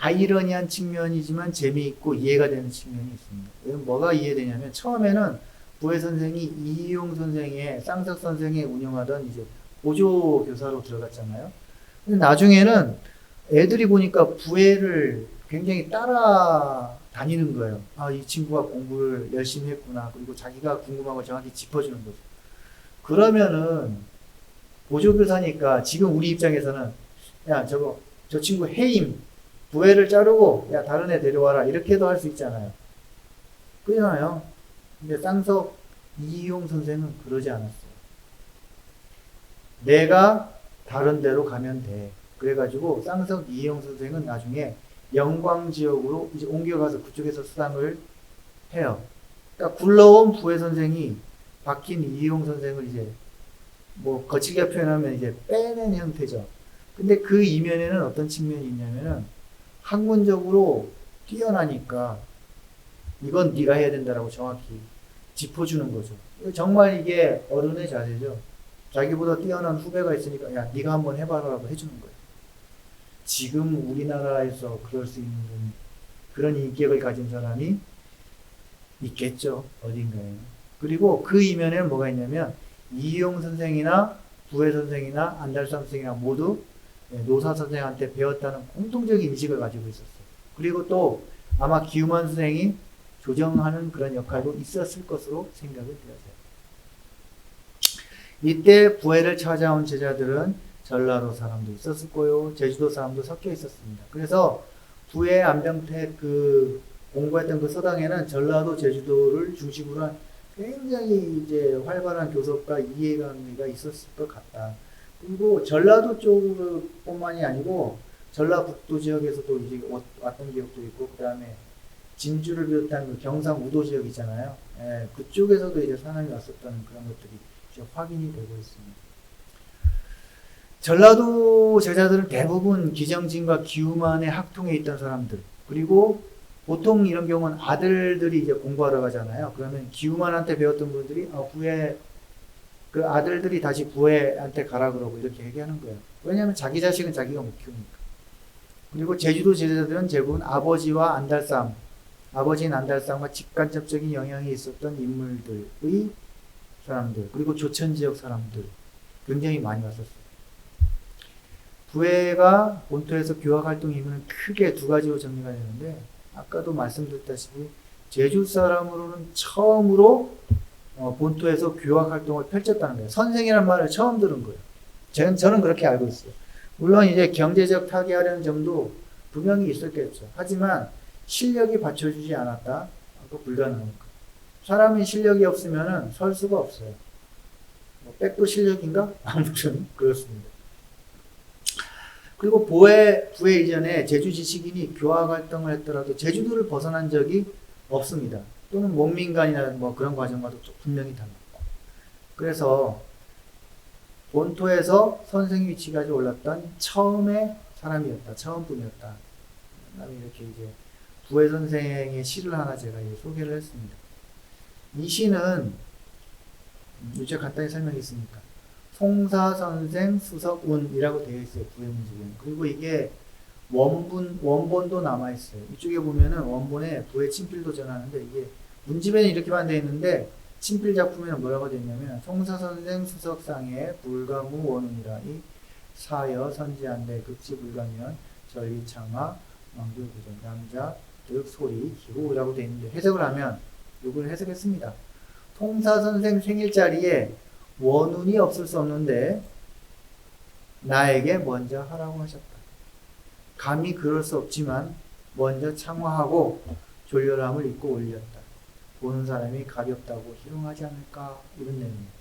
아이러니한 측면이지만 재미있고 이해가 되는 측면이 있습니다. 뭐가 이해되냐면 처음에는 부해 선생이 이용 선생의 쌍석 선생이 운영하던 이제 보조 교사로 들어갔잖아요. 근데 나중에는 애들이 보니까 부해를 굉장히 따라다니는 거예요. 이 친구가 공부를 열심히 했구나. 그리고 자기가 궁금한 걸 정확히 짚어주는 거죠. 그러면은 보조교사니까 지금 우리 입장에서는 야 저거 저 친구 해임, 부회를 자르고 야 다른 애 데려와라 이렇게도 할 수 있잖아요. 그러잖아요. 근데 쌍석 이희용 선생은 그러지 않았어요. 내가 다른 데로 가면 돼. 그래가지고 쌍석 이희용 선생은 나중에 영광 지역으로 이제 옮겨가서 그쪽에서 수상을 해요. 그러니까 굴러온 부회 선생이 박힌 이희용 선생을 이제 뭐 거칠게 표현하면 이제 빼낸 형태죠. 근데 그 이면에는 어떤 측면이 있냐면은 학문적으로 뛰어나니까 이건 네가 해야 된다라고 정확히 짚어주는 거죠. 정말 이게 어른의 자세죠. 자기보다 뛰어난 후배가 있으니까 야 네가 한번 해봐라라고 해주는 거예요. 지금 우리나라에서 그럴 수 있는 그런 인격을 가진 사람이 있겠죠. 어딘가에. 그리고 그 이면에는 뭐가 있냐면 이희용 선생이나 부회 선생이나 안달삼 선생이나 모두 노사 선생한테 배웠다는 공통적인 인식을 가지고 있었어요. 그리고 또 아마 기우만 선생이 조정하는 그런 역할도 있었을 것으로 생각을 되어져요. 이때 부회를 찾아온 제자들은 전라도 사람도 있었을 거요, 제주도 사람도 섞여 있었습니다. 그래서 부회 안병택 그 공부했던 그 서당에는 전라도, 제주도를 중심으로 한 굉장히 이제 활발한 교섭과 이해관계가 있었을 것 같다. 그리고 전라도 쪽뿐만이 아니고 전라북도 지역에서도 이제 왔던 기억도 있고, 그 다음에 진주를 비롯한 그 경상 우도 지역 있잖아요. 예, 그쪽에서도 이제 사람이 왔었다는 그런 것들이 이제 확인이 되고 있습니다. 전라도 제자들은 대부분 기정진과 기우만의 학통에 있던 사람들, 그리고 보통 이런 경우는 아들들이 이제 공부하러 가잖아요. 그러면 기우만한테 배웠던 분들이 부회 그 아들들이 다시 부회한테 가라 그러고 이렇게 얘기하는 거예요. 왜냐하면 자기 자식은 자기가 못 키우니까. 그리고 제주도 제자들은 대부분 아버지인 안달상과 직간접적인 영향이 있었던 인물들의 사람들, 그리고 조천 지역 사람들 굉장히 많이 왔었어요. 부회가 본토에서 교학 활동 의미는 크게 두 가지로 정리가 되는데, 아까도 말씀드렸다시피 제주 사람으로는 처음으로 본토에서 교학 활동을 펼쳤다는 거예요. 선생이라는 말을 처음 들은 거예요. 저는 그렇게 알고 있어요. 물론 이제 경제적 타개하려는 점도 분명히 있었겠죠. 하지만 실력이 받쳐주지 않았다. 그거 불가능하니까. 사람이 실력이 없으면 설 수가 없어요. 백도 실력인가? 아무튼 그렇습니다. 그리고 부회 이전에 제주 지식인이 교학 활동을 했더라도 제주도를 벗어난 적이 없습니다. 또는 목민간이나 뭐 그런 과정과도 분명히 달랐고. 그래서 본토에서 선생 위치까지 올랐던 처음의 사람이었다. 처음 분이었다. 그다음에 이렇게 이제 부회 선생의 시를 하나 제가 소개를 했습니다. 이 시는 이제 간단히 설명했으니까 송사선생 수석운이라고 되어 있어요. 부회 문집에는. 그리고 이게 원본도 남아있어요. 이쪽에 보면은 원본에 부회 친필도 전하는데, 이게 문집에는 이렇게만 되어 있는데 친필 작품에는 뭐라고 되어 있냐면 송사선생 수석상에 불가무 원운이라 이 사여 선지한대 급지불가면 전리창하 왕교구전 남자 득소리 기호라고 되어 있는데, 해석을 하면 이걸 해석했습니다. 송사선생 생일자리에 원운이 없을 수 없는데 나에게 먼저 하라고 하셨다. 감히 그럴 수 없지만 먼저 창화하고 졸렬함을 입고 올렸다. 보는 사람이 가볍다고 희롱하지 않을까, 이런 내용이에요.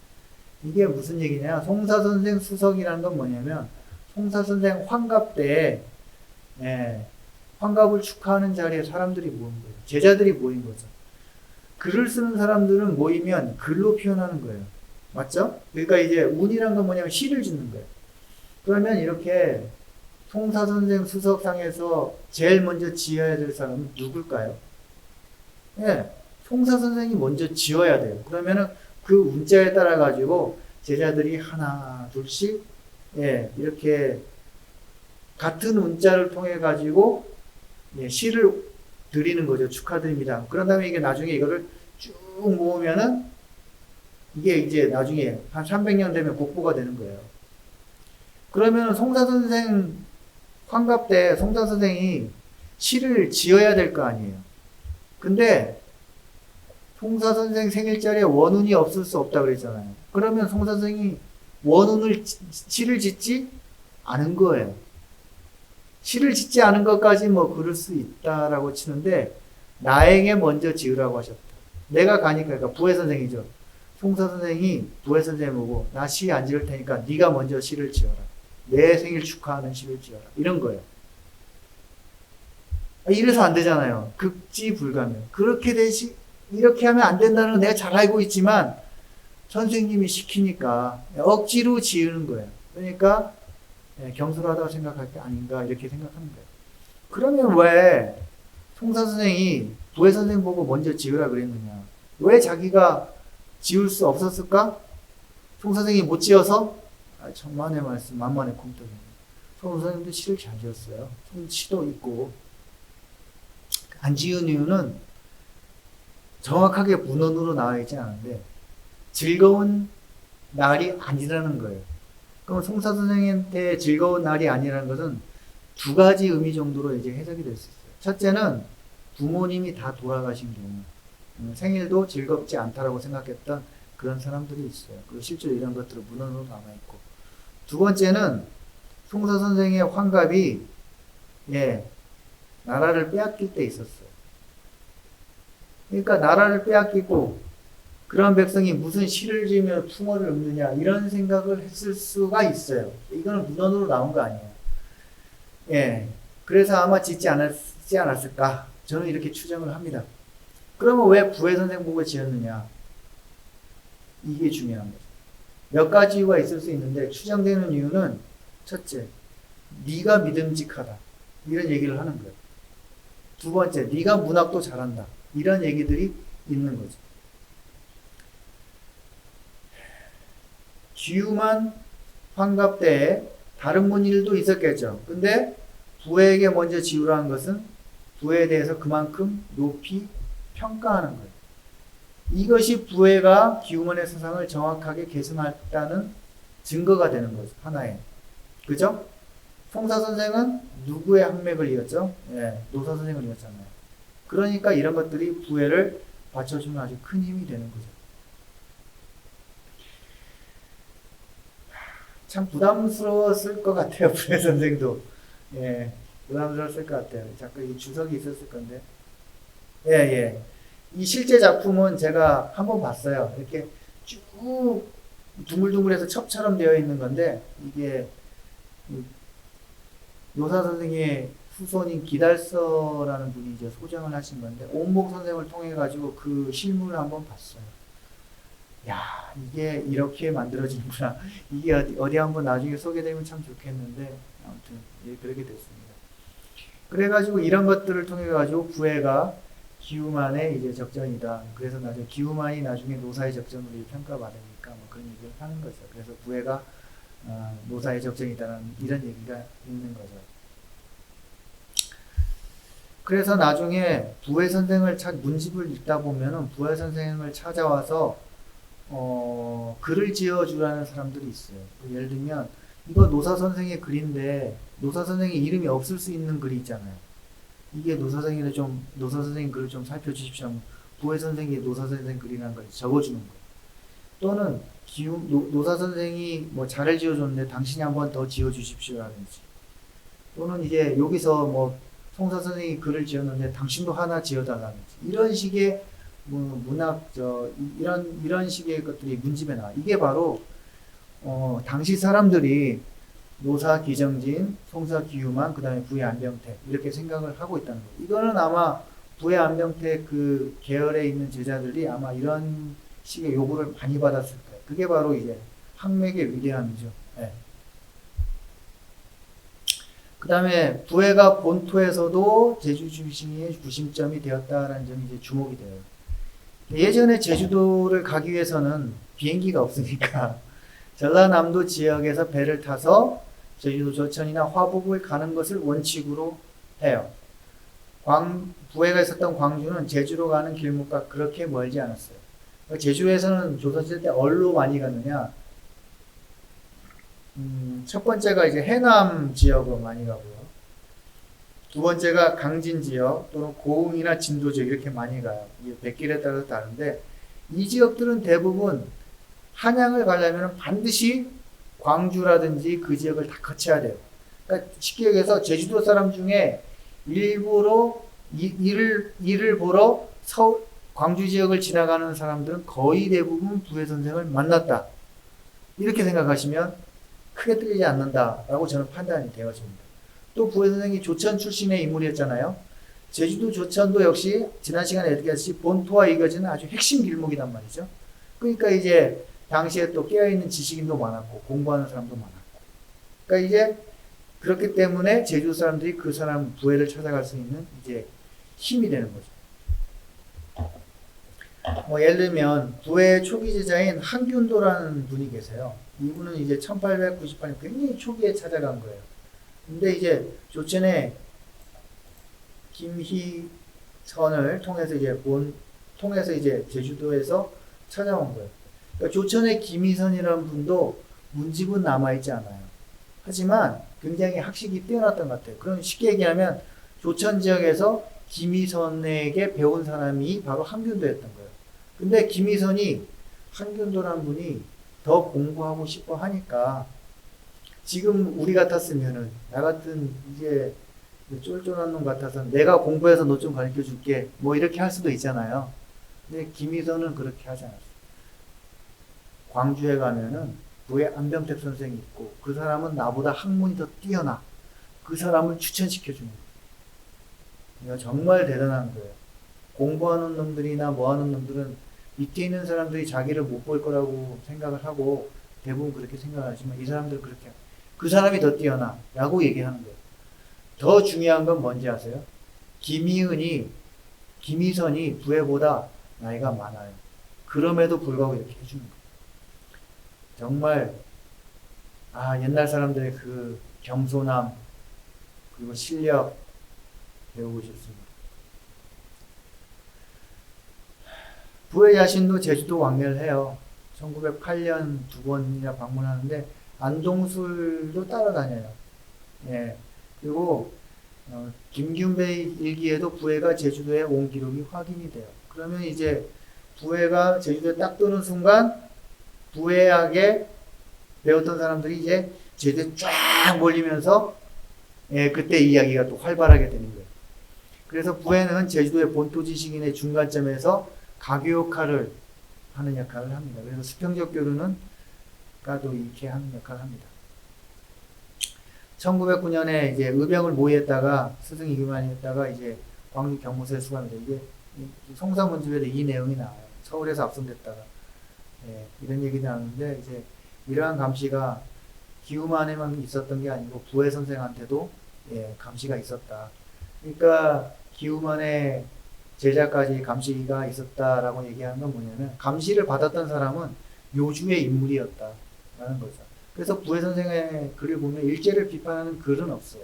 이게 무슨 얘기냐, 송사선생 수석이라는 건 뭐냐면 송사선생 환갑 때 환갑을 축하하는 자리에 사람들이 모인 거예요. 제자들이 모인 거죠. 글을 쓰는 사람들은 모이면 글로 표현하는 거예요. 맞죠? 그러니까 이제 운이란 건 뭐냐면 시를 짓는 거예요. 그러면 이렇게 송사선생 수석상에서 제일 먼저 지어야 될 사람은 누굴까요? 송사선생이 먼저 지어야 돼요. 그러면은 그 운자에 따라 가지고 제자들이 하나 둘씩 이렇게 같은 운자를 통해 가지고 시를 드리는 거죠. 축하드립니다. 그런 다음에 이게 나중에 이거를 쭉 모으면은 이게 이제 나중에 한 300년 되면 국보가 되는 거예요. 그러면 송사선생 환갑 때 송사선생이 시를 지어야 될 거 아니에요. 근데 송사선생 생일자리에 원운이 없을 수 없다 그랬잖아요. 그러면 송사선생이 시를 짓지 않은 거예요. 시를 짓지 않은 것까지 뭐 그럴 수 있다라고 치는데 나에게 먼저 지으라고 하셨다. 내가 가니까 그러니까 부회 선생이죠. 송사 선생이 부회 선생님 보고 나 시 안 지을 테니까 네가 먼저 시를 지어라. 내 생일 축하하는 시를 지어라. 이런 거예요. 이래서 안 되잖아요. 극지불가면. 그렇게 되시 이렇게 하면 안 된다는 건 내가 잘 알고 있지만 선생님이 시키니까 억지로 지으는 거예요. 그러니까 경솔하다고 생각할 게 아닌가 이렇게 생각하는 거예요. 그러면 왜 송사 선생이 부회 선생 보고 먼저 지으라 그랬느냐? 왜 자기가 지을 수 없었을까? 송사 선생이 못 지어서? 천만의 말씀 만만의 콩떡입니다. 송사 선생님도 시를 잘 지었어요. 시도 있고 안 지은 이유는 정확하게 문헌으로 나와 있지 않은데 즐거운 날이 아니라는 거예요. 그럼 송사 선생한테 즐거운 날이 아니라는 것은 두 가지 의미 정도로 이제 해석이 될 수 있어요. 첫째는 부모님이 다 돌아가신 경우 생일도 즐겁지 않다라고 생각했던 그런 사람들이 있어요. 그리고 실제로 이런 것들은 문헌으로 남아있고 두 번째는 송사 선생의 환갑이 나라를 빼앗길 때 있었어요. 그러니까 나라를 빼앗기고 그런 백성이 무슨 시를 지으며 풍어를 읊느냐 이런 생각을 했을 수가 있어요. 이거는 문헌으로 나온 거 아니에요. 그래서 아마 짓지 않았을까 저는 이렇게 추정을 합니다. 그러면 왜 부회 선생 보고 지었느냐? 이게 중요한 거죠. 몇 가지 이유가 있을 수 있는데 추정되는 이유는 첫째, 네가 믿음직하다 이런 얘기를 하는 거예요. 두 번째, 네가 문학도 잘한다 이런 얘기들이 있는 거죠. 기후만 환갑 때에 다른 문일도 있었겠죠. 근데 부회에게 먼저 지우라는 것은 부회에 대해서 그만큼 높이 평가하는 거예요. 이것이 부회가 기후문의 사상을 정확하게 계승했다는 증거가 되는 거죠. 하나의. 그죠? 송사 선생은 누구의 학맥을 이었죠? 노사 선생을 이었잖아요. 그러니까 이런 것들이 부회를 받쳐주는 아주 큰 힘이 되는 거죠. 참 부담스러웠을 것 같아요. 부회 선생도. 부담스러웠을 것 같아요. 자꾸 이 주석이 있었을 건데. 이 실제 작품은 제가 한번 봤어요. 이렇게 쭉 둥글둥글해서 첩처럼 되어 있는 건데, 이게 노사 선생의 후손인 기달서라는 분이 이제 소장을 하신 건데, 옥목 선생을 통해 가지고 그 실물을 한번 봤어요. 야, 이게 이렇게 만들어지는구나. 이게 어디 한번 나중에 소개되면 참 좋겠는데, 아무튼 그렇게 됐습니다. 그래가지고 이런 것들을 통해 가지고 부회가 기후만의 이제 적전이다. 그래서 나중에 기후만이 나중에 노사의 적전으로 평가받으니까 뭐 그런 얘기를 하는 거죠. 그래서 부회가 노사의 적전이다라는 이런 얘기가 있는 거죠. 그래서 나중에 부회 선생을 문집을 읽다 보면은 부회 선생을 찾아와서 글을 지어주라는 사람들이 있어요. 예를 들면 이거 노사 선생의 글인데 노사 선생의 이름이 없을 수 있는 글이 있잖아요. 이게 노사 선생의 글을 좀 살펴주십시오. 부회 선생이 노사 선생 글이라는 걸 적어주는 거예요. 또는 노사 선생이 뭐 잘을 지어줬는데 당신이 한번 더 지어주십시오라든지, 또는 이제 여기서 뭐 송사 선생이 글을 지었는데 당신도 하나 지어달라든지, 이런 식의 문학 이런 식의 것들이 문집에 나와. 이게 바로 당시 사람들이 노사 기정진, 송사 기후만, 그 다음에 부회 안병택 이렇게 생각을 하고 있다는 거예요. 이거는 아마 부회 안병택 그 계열에 있는 제자들이 아마 이런 식의 요구를 많이 받았을 거예요. 그게 바로 이제 학맥의 위대함이죠. 그 다음에 부회가 본토에서도 제주 중심의 구심점이 되었다라는 점이 이제 주목이 돼요. 예전에 제주도를 가기 위해서는 비행기가 없으니까 전라남도 지역에서 배를 타서 제주도 조천이나 화북을 가는 것을 원칙으로 해요. 부회가 있었던 광주는 제주로 가는 길목과 그렇게 멀지 않았어요. 제주에서는 조선시대 때 어디로 많이 갔느냐? 첫 번째가 이제 해남 지역으로 많이 가고요. 두 번째가 강진 지역 또는 고흥이나 진도 지역 이렇게 많이 가요. 이게 백길에 따라서 다른데, 이 지역들은 대부분 한양을 가려면 반드시 광주라든지 그 지역을 다 거쳐야 돼요. 그러니까 쉽게 얘기해서 제주도 사람 중에 일부러 일을 보러 광주 지역을 지나가는 사람들은 거의 대부분 부회 선생을 만났다. 이렇게 생각하시면 크게 틀리지 않는다라고 저는 판단이 되어집니다. 또 부회 선생이 조천 출신의 인물이었잖아요. 제주도 조천도 역시 지난 시간에 얘기했듯이 본토와 이어지는 아주 핵심 길목이란 말이죠. 그러니까 이제 당시에 또 깨어있는 지식인도 많았고 공부하는 사람도 많았고. 그러니까 이제 그렇기 때문에 제주도 사람들이 그 사람 부회를 찾아갈 수 있는 이제 힘이 되는 거죠. 뭐 예를 들면 부회 초기 제자인 한균도라는 분이 계세요. 이분은 이제 1898년 굉장히 초기에 찾아간 거예요. 근데 이제 조천에 김희선을 통해서 이제 제주도에서 찾아온 거예요. 그러니까 조천의 김희선이라는 분도 문집은 남아있지 않아요. 하지만 굉장히 학식이 뛰어났던 것 같아요. 그럼 쉽게 얘기하면 조천 지역에서 김희선에게 배운 사람이 바로 한균도였던 거예요. 근데 김희선이 한균도라는 분이 더 공부하고 싶어 하니까 지금 우리 같았으면은 나 같은 이제 쫄쫄한 놈 같아서 내가 공부해서 너 좀 가르쳐 줄게 뭐 이렇게 할 수도 있잖아요. 근데 김희선은 그렇게 하지 않았어요. 광주에 가면은 부에 안병택 선생이 있고 그 사람은 나보다 학문이 더 뛰어나. 그 사람을 추천시켜 주는 거예요. 이거 정말 대단한 거예요. 공부하는 놈들이나 뭐하는 놈들은 밑에 있는 사람들이 자기를 못 볼 거라고 생각을 하고 대부분 그렇게 생각하지만 이 사람들 그렇게 그 사람이 더 뛰어나 라고 얘기하는 거예요. 더 중요한 건 뭔지 아세요? 김희선이 부회보다 나이가 많아요. 그럼에도 불구하고 이렇게 해주는 거예요. 정말 옛날 사람들의 그 겸손함 그리고 실력 배우고 싶습니다. 부회 자신도 제주도 왕래를 해요. 1908년 2번이나 방문하는데 안동술도 따라다녀요. 예. 그리고 김균배 일기에도 부회가 제주도에 온 기록이 확인이 돼요. 그러면 이제 부회가 제주도에 딱 뜨는 순간 부회하게 배웠던 사람들이 이제 제주도에 쫙 몰리면서 그때 이야기가 또 활발하게 되는 거예요. 그래서 부회는 제주도의 본토 지식인의 중간점에서 가교 역할을 하는 역할을 합니다. 그래서 수평적 교류는 가도 이렇게 하는 역할을 합니다. 1909년에 이제 의병을 모의했다가 스승 이규만이 했다가 이제 광주 경무소에 수감이 돼. 이게 성사문집에도 이 내용이 나와요. 서울에서 압송됐다가 이런 얘기 나오는데 이제 이러한 감시가 기우만에만 있었던 게 아니고 부회 선생한테도 감시가 있었다. 그러니까 기우만의 제자까지 감시가 있었다라고 얘기하는 건 뭐냐면 감시를 받았던 사람은 요주의 인물이었다라는 거죠. 그래서 부회 선생의 글을 보면 일제를 비판하는 글은 없어요.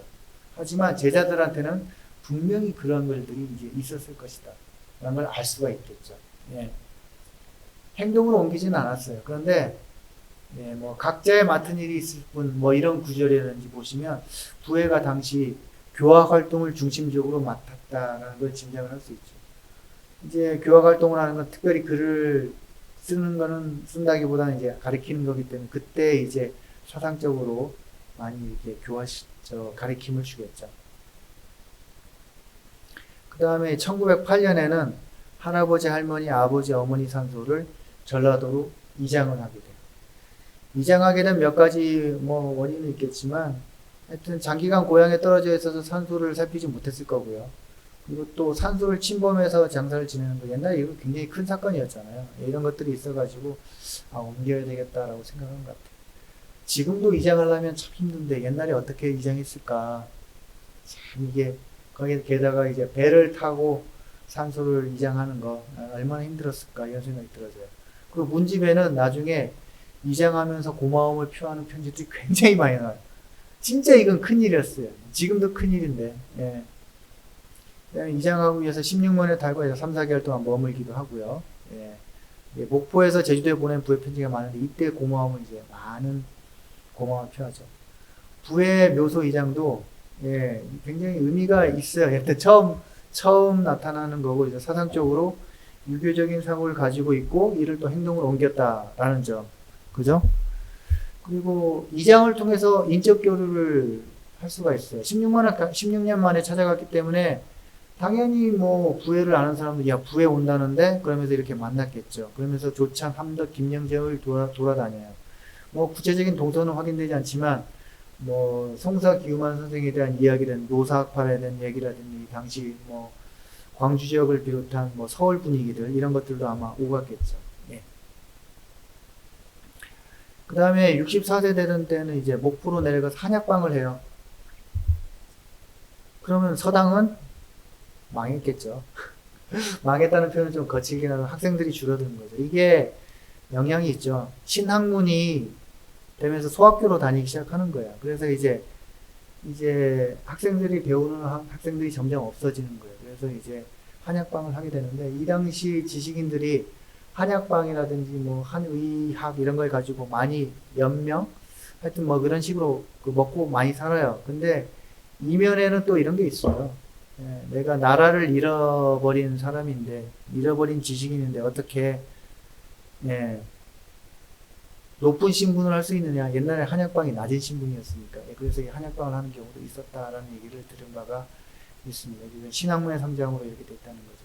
하지만 제자들한테는 분명히 그런 글들이 이제 있었을 것이다. 라는 걸 알 수가 있겠죠. 행동으로 옮기지는 않았어요. 그런데 뭐 각자의 맡은 일이 있을 뿐 뭐 이런 구절이라든지 보시면 부회가 당시 교학 활동을 중심적으로 맡았다라는 걸 짐작을 할 수 있죠. 이제 교학 활동을 하는 건 특별히 글을 쓴다기보다는 이제 가르치는 거기 때문에 그때 이제 사상적으로 많이 이렇게 가르침을 주겠죠. 그 다음에 1908년에는 할아버지, 할머니, 아버지, 어머니 산소를 전라도로 이장을 하게 돼요. 이장하게 된 몇 가지 뭐 원인은 있겠지만 하여튼 장기간 고향에 떨어져 있어서 산소를 살피지 못했을 거고요. 그리고 또 산소를 침범해서 장사를 지내는 거 옛날에 이거 굉장히 큰 사건이었잖아요. 이런 것들이 있어가지고 옮겨야 되겠다라고 생각한 것 같아요. 지금도 이장하려면 참 힘든데 옛날에 어떻게 이장했을까? 참 이게 거기에 게다가 이제 배를 타고 산소를 이장하는 거 얼마나 힘들었을까 이런 생각이 들어져요. 그리고 문집에는 나중에 이장하면서 고마움을 표하는 편지들이 굉장히 많이 나와요. 진짜 이건 큰일이었어요. 지금도 큰일인데. 이장하기 위해서 16년에 달고 해서 3, 4개월 동안 머물기도 하고요. 목포에서 제주도에 보낸 부회 편지가 많은데 이때 고마움을 이제 많은 고마움을 표하죠. 부회 묘소 이장도 굉장히 의미가 있어요. 일단 처음 나타나는 거고 이제 사상적으로 유교적인 사고를 가지고 있고 이를 또 행동으로 옮겼다라는 점, 그죠? 그리고 이장을 통해서 인적 교류를 할 수가 있어요. 16년 만에 찾아갔기 때문에 당연히 뭐 부회를 아는 사람들, 야, 부회 온다는데? 그러면서 이렇게 만났겠죠. 그러면서 조찬, 함덕, 김영정을 돌아다녀요. 뭐 구체적인 동선은 확인되지 않지만, 뭐 성사 기우만 선생에 대한 이야기든 노사학파에 대한 얘기라든지 당시 뭐 광주 지역을 비롯한 뭐 서울 분위기들 이런 것들도 아마 오갔겠죠. 예. 그 다음에 64세 되던 때는 이제 목포로 내려가서 한약방을 해요. 그러면 서당은 망했겠죠. 망했다는 표현은 좀 거칠긴 하고 학생들이 줄어드는 거죠. 이게 영향이 있죠. 신학문이 되면서 소학교로 다니기 시작하는 거예요. 그래서 이제 학생들이 배우는 학생들이 점점 없어지는 거예요. 그래서 이제 한약방을 하게 되는데 이 당시 지식인들이 한약방이라든지 뭐 한의학 이런 걸 가지고 많이 연명 하여튼 뭐 그런 식으로 먹고 많이 살아요. 근데 이면에는 또 이런 게 있어요. 예, 내가 나라를 잃어버린 사람인데 잃어버린 지식인인데 어떻게 예, 높은 신분을 할 수 있느냐. 옛날에 한약방이 낮은 신분이었으니까. 예, 그래서 이 한약방을 하는 경우도 있었다라는 얘기를 들은 바가 있습니다. 신학문의 상장으로 이렇게 됐다는 거죠.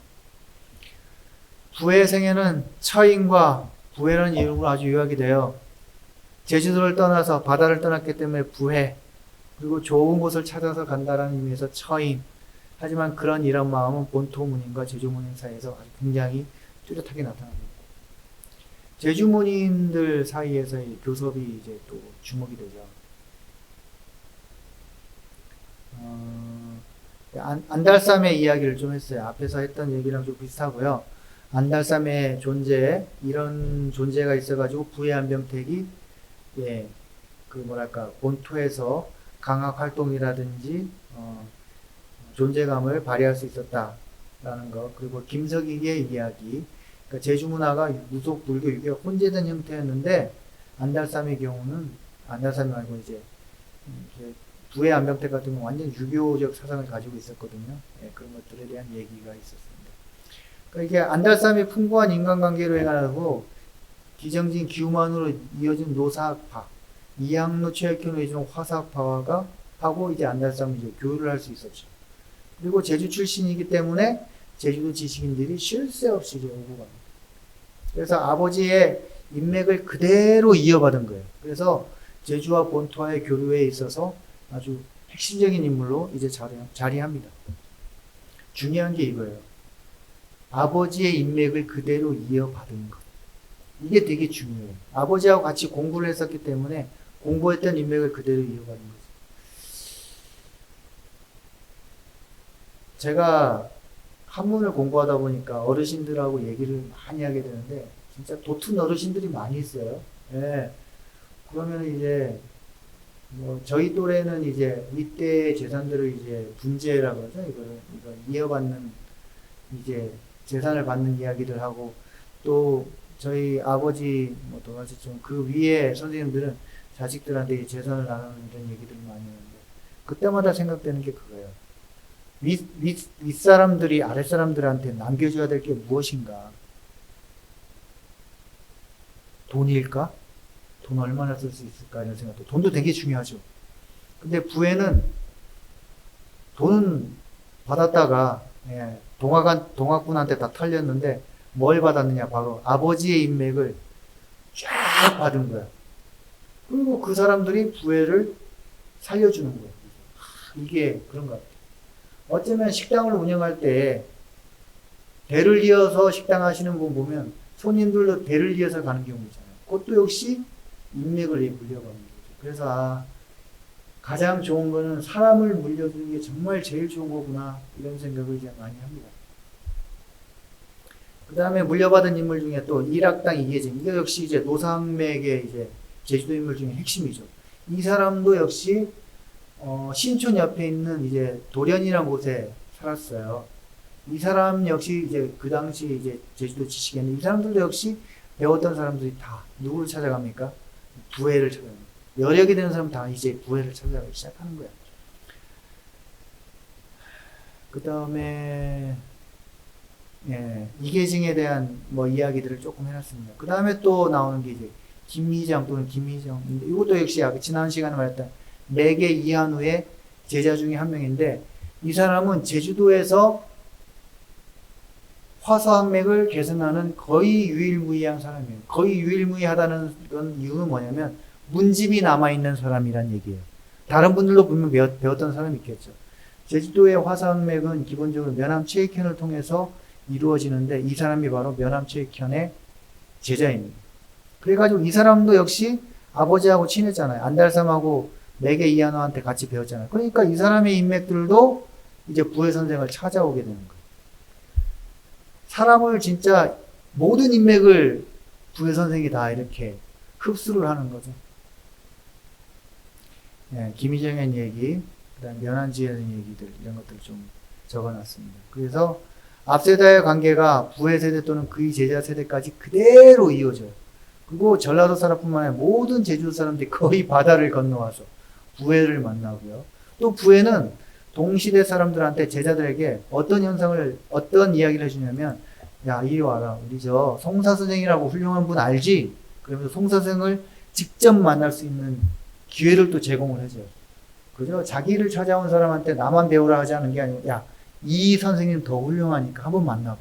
부의 생애는 처인과 부회라는 이름으로 아주 유학이 돼요. 제주도를 떠나서 바다를 떠났기 때문에 부회, 그리고 좋은 곳을 찾아서 간다라는 의미에서 처인. 하지만 그런 이런 마음은 본토문인과 제주문인 사이에서 아주 굉장히 뚜렷하게 나타납니다. 제주문인들 사이에서의 교섭이 이제 또 주목이 되죠. 안달쌈의 이야기를 좀 했어요. 앞에서 했던 얘기랑 좀 비슷하고요. 안달쌈의 존재, 이런 존재가 있어가지고 부의 안병택이 예, 그 뭐랄까 본토에서 강학 활동이라든지 존재감을 발휘할 수 있었다라는 것. 그리고 김석익의 이야기. 그러니까 제주 문화가 무속 불교 유교 혼재된 형태였는데 안달쌈의 경우는 안달쌈 말고 이제 부의 안병택 같은 경우는 완전 유교적 사상을 가지고 있었거든요. 예, 그런 것들에 대한 얘기가 있었습니다. 그러니까 이게 안달쌈이 풍부한 인간관계로 행하고 기정진 기우만으로 이어진 노사학파, 이항로 최혁현으로 이어진 화사학파가 하고 이제 안달쌈이 이제 교류를 할 수 있었죠. 그리고 제주 출신이기 때문에 제주도 지식인들이 쉴 새 없이 이제 오고 갑니다. 그래서 아버지의 인맥을 그대로 이어받은 거예요. 그래서 제주와 본토와의 교류에 있어서 아주 핵심적인 인물로 이제 자리합니다. 중요한 게 이거예요. 아버지의 인맥을 그대로 이어받은 것. 이게 되게 중요해요. 아버지하고 같이 공부를 했었기 때문에 공부했던 인맥을 그대로 이어받는 거죠. 제가 한문을 공부하다 보니까 어르신들하고 얘기를 많이 하게 되는데 진짜 도튼 어르신들이 많이 있어요. 예. 그러면 이제 뭐 저희 또래는 이제 윗대의 재산들을 이제 분재라 그러죠. 이거 이어받는 이제 재산을 받는 이야기를 하고 또 저희 아버지 뭐 돌아가셨지만 그 위에 선생님들은 자식들한테 재산을 나누는 이런 얘기들을 많이 하는데 그때마다 생각되는 게 그거예요. 윗사람들이 아랫사람들한테 남겨줘야 될 게 무엇인가? 돈일까? 돈 얼마나 쓸 수 있을까? 이런 생각도. 돈도 되게 중요하죠. 근데 부에는 돈은 받았다가, 예, 동학군한테 다 털렸는데 뭘 받았느냐? 바로 아버지의 인맥을 쫙 받은 거야. 그리고 그 사람들이 부회를 살려주는 거예요. 이게 그런 것 같아요. 어쩌면 식당을 운영할 때 배를 이어서 식당 하시는 분 보면 손님들도 배를 이어서 가는 경우 있잖아요. 그것도 역시 인맥을 물려가는 거죠. 그래서 가장 좋은 거는 사람을 물려주는 게 정말 제일 좋은 거구나 이런 생각을 이제 많이 합니다. 그 다음에 물려받은 인물 중에 또 일학당 이계진, 이거 역시 이제 노상맥의 이제 제주도 인물 중에 핵심이죠. 이 사람도 역시 신촌 옆에 있는 이제 도련이라는 곳에 살았어요. 이 사람 역시 이제 그 당시 이제 제주도 지식인데 이 사람들도 역시 배웠던 사람들이 다 누구를 찾아갑니까? 부회를 찾아갑니다. 여력이 되는 사람 다 이제 부회를 찾아가기 시작하는 거예요. 그 다음에 예, 이계징에 대한 뭐 이야기들을 조금 해놨습니다. 그 다음에 또 나오는 게 이제 김희정 또는 김희정. 이것도 역시 지난 시간에 말했던 매개 이한우의 제자 중에 한 명인데 이 사람은 제주도에서 화서항맥을 개선하는 거의 유일무이한 사람이에요. 거의 유일무이하다는 건 이유는 뭐냐면 문집이 남아있는 사람이란 얘기예요. 다른 분들도 분명 배웠던 사람이 있겠죠. 제주도의 화서항맥은 기본적으로 면함체익현을 통해서 이루어지는데 이 사람이 바로 면함체익현의 제자입니다. 그래가지고 이 사람도 역시 아버지하고 친했잖아요. 안달삼하고 매개 이한호한테 같이 배웠잖아요. 그러니까 이 사람의 인맥들도 이제 부회 선생을 찾아오게 되는 거예요. 사람을 진짜 모든 인맥을 부회 선생이 다 이렇게 흡수를 하는 거죠. 네, 김희정의 얘기, 그다음 면한지의 얘기들 이런 것들 좀 적어놨습니다. 그래서 앞세대의 관계가 부회 세대 또는 그의 제자 세대까지 그대로 이어져요. 그리고 전라도 사람뿐만 아니라 모든 제주도 사람들이 거의 바다를 건너와서 부회를 만나고요. 또 부회는 동시대 사람들한테 제자들에게 어떤 이야기를 해주냐면, 야, 이리 와라. 우리 저 송사 선생이라고 훌륭한 분 알지? 그러면서 송사 선생을 직접 만날 수 있는 기회를 또 제공을 해줘요. 그죠? 자기를 찾아온 사람한테 나만 배우라 하지 않은 게 아니고, 야, 이 선생님 더 훌륭하니까 한번 만나봐.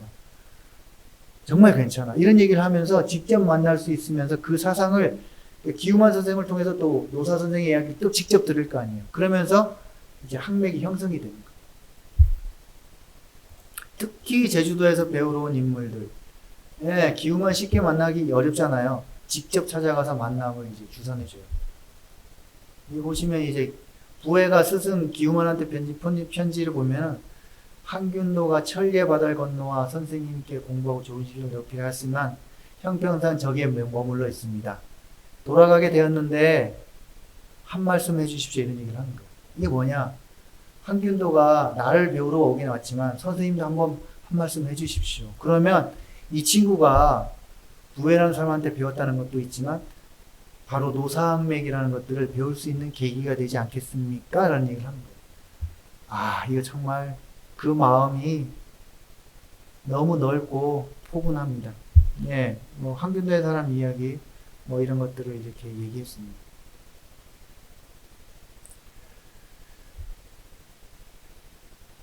정말 괜찮아. 이런 얘기를 하면서 직접 만날 수 있으면서 그 사상을 기우만 선생을 통해서 또 노사 선생의 이야기를 또 직접 들을 거 아니에요. 그러면서 이제 학맥이 형성이 되는 거예요. 특히 제주도에서 배우러 온 인물들. 예, 기우만 쉽게 만나기 어렵잖아요. 직접 찾아가서 만남을 이제 주선해줘요. 여기 보시면 이제 부회가 스승 기우만한테 편지를 보면은 한균도가 천리의 바다를 건너와 선생님께 공부하고 좋은 실력을 얻게 하였지만 형평상 저기에 머물러 있습니다. 돌아가게 되었는데 한 말씀 해주십시오. 이런 얘기를 하는 거예요. 이게 뭐냐? 한균도가 나를 배우러 오긴 왔지만 선생님도 한 말씀 해주십시오. 그러면 이 친구가 부회라는 사람한테 배웠다는 것도 있지만 바로 노사항맥이라는 것들을 배울 수 있는 계기가 되지 않겠습니까? 라는 얘기를 하는 거예요. 아, 이거 정말 그 마음이 너무 넓고 포근합니다. 예, 뭐 한균도의 사람 이야기 뭐 이런 것들을 이렇게 얘기했습니다.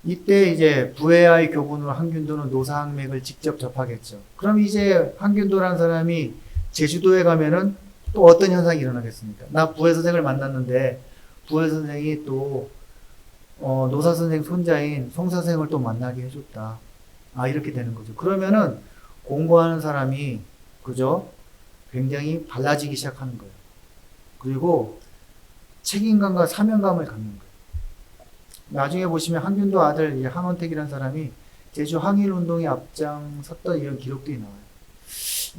이때 이제 부회와의 교분으로 한균도는 노사항맥을 직접 접하겠죠. 그럼 이제 한균도라는 사람이 제주도에 가면은 또 어떤 현상이 일어나겠습니까? 나 부회 선생을 만났는데 부회 선생이 또 노사 선생 손자인 송 선생을 또 만나게 해줬다. 아, 이렇게 되는 거죠. 그러면은 공부하는 사람이 그죠? 굉장히 달라지기 시작하는 거예요. 그리고 책임감과 사명감을 갖는 거예요. 나중에 보시면 한균도 아들 한원택이라는 사람이 제주 항일운동에 앞장섰던 이런 기록들이 나와요.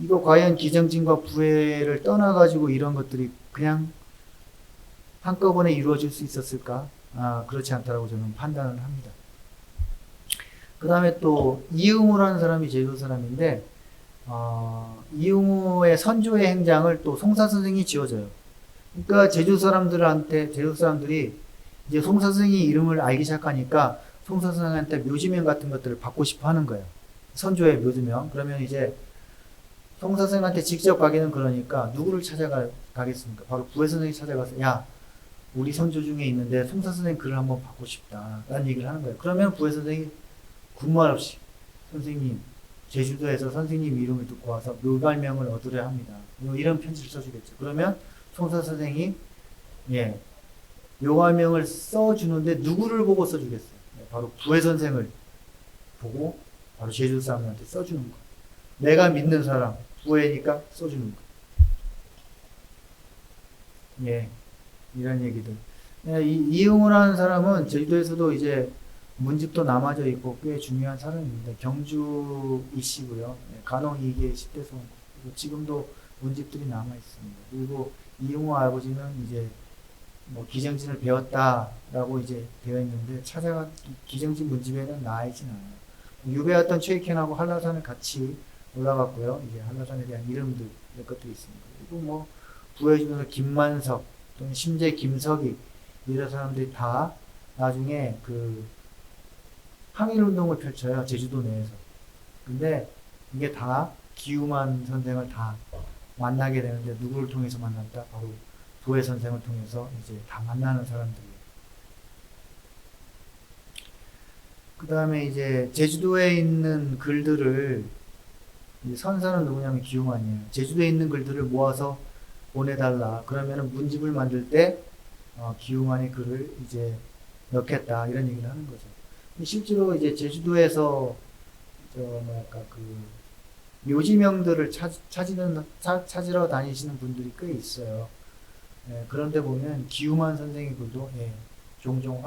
이거 과연 기정진과 부회를 떠나가지고 이런 것들이 그냥 한꺼번에 이루어질 수 있었을까? 아, 그렇지 않다라고 저는 판단을 합니다. 그 다음에 또 이응우라는 사람이 제주도 사람인데 이응우의 선조의 행장을 또 송사 선생이 지어줘요. 그러니까 제주 사람들이 이제 송사 선생이 이름을 알기 시작하니까 송사 선생한테 묘지명 같은 것들을 받고 싶어 하는 거예요. 선조의 묘지명. 그러면 이제 송사 선생한테 직접 가기는 그러니까 누구를 찾아가겠습니까? 바로 부회 선생이 찾아가서 야, 우리 선조 중에 있는데 송사 선생 글을 한번 받고 싶다 라는 얘기를 하는 거예요. 그러면 부회 선생이 군말 없이 선생님, 제주도에서 선생님 이름을 듣고 와서 묘발명을 얻으려 합니다. 이런 편지를 써주겠죠. 그러면 송사 선생이 묘발명을 써주는데 누구를 보고 써주겠어요? 바로 부회 선생을 보고 바로 제주도 사람들한테 써주는 거예요. 내가 믿는 사람, 부회니까 써주는 거예요. 이런 얘기들. 이응우라는 사람은 제주도에서도 이제 문집도 남아져 있고 꽤 중요한 사람입니다. 경주 이씨고요. 간혹 이게 10대 송. 지금도 문집들이 남아 있습니다. 그리고 이응우 아버지는 이제 뭐 기정진을 배웠다라고 이제 되어 있는데 기정진 문집에는 나와 있진 않아요. 유배했던 최익현하고 한라산을 같이 올라갔고요. 이제 한라산에 대한 이름들 몇 것들이 있습니다. 그리고 뭐 부회 중에서 김만석 또는 심재 김석이 이런 사람들이 다 나중에 그 항일운동을 펼쳐요. 제주도 내에서. 근데 이게 다 기우만 선생을 다 만나게 되는데 누구를 통해서 만난다? 바로 부회 선생을 통해서 이제 다 만나는 사람들이에요. 그 다음에 이제 제주도에 있는 글들을, 이제 선사는 누구냐면 기용환이에요. 제주도에 있는 글들을 모아서 보내달라. 그러면은 문집을 만들 때 기용환의 글을 이제 넣겠다, 이런 얘기를 하는 거죠. 실제로 이제 제주도에서 뭐랄까 그 묘지명들을 찾으러 다니시는 분들이 꽤 있어요. 예, 그런데 보면 기용환 선생의 글도 종종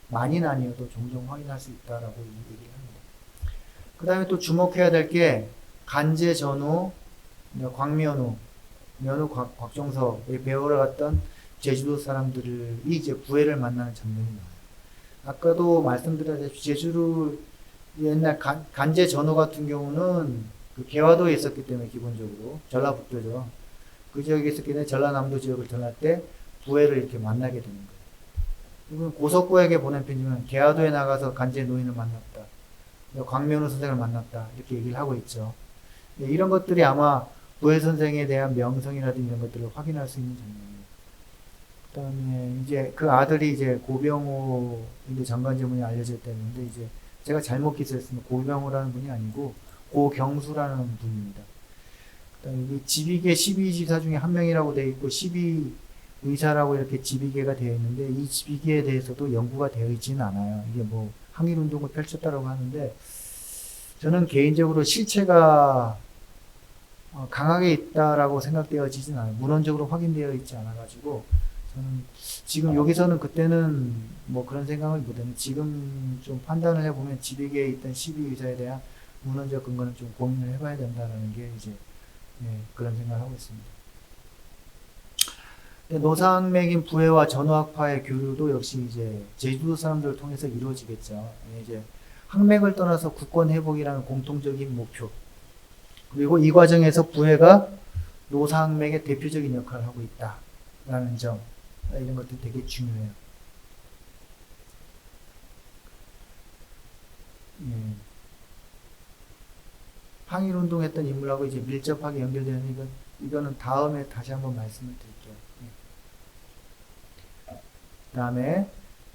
많이는 아니어도 종종 확인할 수 있다라고 얘기를 합니다. 그 다음에 또 주목해야 될 게 간제 전후, 광면후, 곽종석에 배우러 갔던 제주도 사람들이 이제 부해를 만나는 장면이 나와요. 아까도 말씀드렸다시피 제주도 옛날 간제 전후 같은 경우는 그 개화도에 있었기 때문에 기본적으로 전라북도죠. 그 지역에 있었기 때문에 전라남도 지역을 떠날 때 부해를 이렇게 만나게 되는 거예요. 이건 고석구에게 보낸 편지면 개화도에 나가서 간제 노인을 만났다, 광면후 선생을 만났다, 이렇게 얘기를 하고 있죠. 이런 것들이 아마 부해 선생에 대한 명성이라든지 이런 것들을 확인할 수 있는 장면이에요. 그 다음에 이제 그 아들이 이제 고병호 장관제문이 알려져 있다는데, 이제 제가 잘못 기술했습니다. 고병호라는 분이 아니고 고경수라는 분입니다. 그 다음에 집이계 12지사 중에 한 명이라고 되어 있고 12의사라고 이렇게 집이계가 되어 있는데, 이 집이계에 대해서도 연구가 되어 있지는 않아요. 이게 뭐 항일운동을 펼쳤다라고 하는데, 저는 개인적으로 실체가 강하게 있다라고 생각되어지진 않아요. 문헌적으로 확인되어 있지 않아가지고, 저는 지금 여기서는 그때는 뭐 그런 생각을 못했는데, 지금 좀 판단을 해보면 집에게 있던 12의사에 대한 문헌적 근거는 좀 고민을 해봐야 된다라는 게 이제 그런 생각을 하고 있습니다. 노상맥인 부해와 전후학파의 교류도 역시 이제 제주도 사람들을 통해서 이루어지겠죠. 이제 학맥을 떠나서 국권 회복이라는 공통적인 목표, 그리고 이 과정에서 부해가 노상맥의 대표적인 역할을 하고 있다라는 점, 이런 것들이 되게 중요해요. 항일운동했던 인물하고 이제 밀접하게 연결되는 이거는 다음에 다시 한번 말씀을 드릴게요. 그 다음에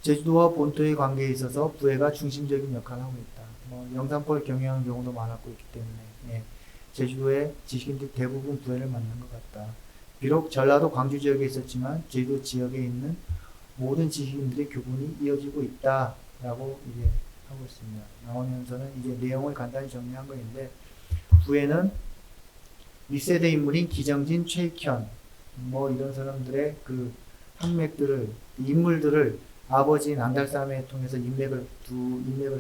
제주도와 본토의 관계에 있어서 부해가 중심적인 역할을 하고 있다. 뭐 영산포를 경영하는 경우도 많았고 있기 때문에 제주도의 지식인들 대부분 부해를 만난 것 같다. 비록 전라도 광주 지역에 있었지만 제주도 지역에 있는 모든 지식인들의 교분이 이어지고 있다라고 이제 하고 있습니다. 나오면서는 이제 내용을 간단히 정리한 것인데, 부해는 윗세대 인물인 기정진, 최익현 뭐 이런 사람들의 그 학맥들을, 인물들을 아버지인 안달사람에 통해서 인맥을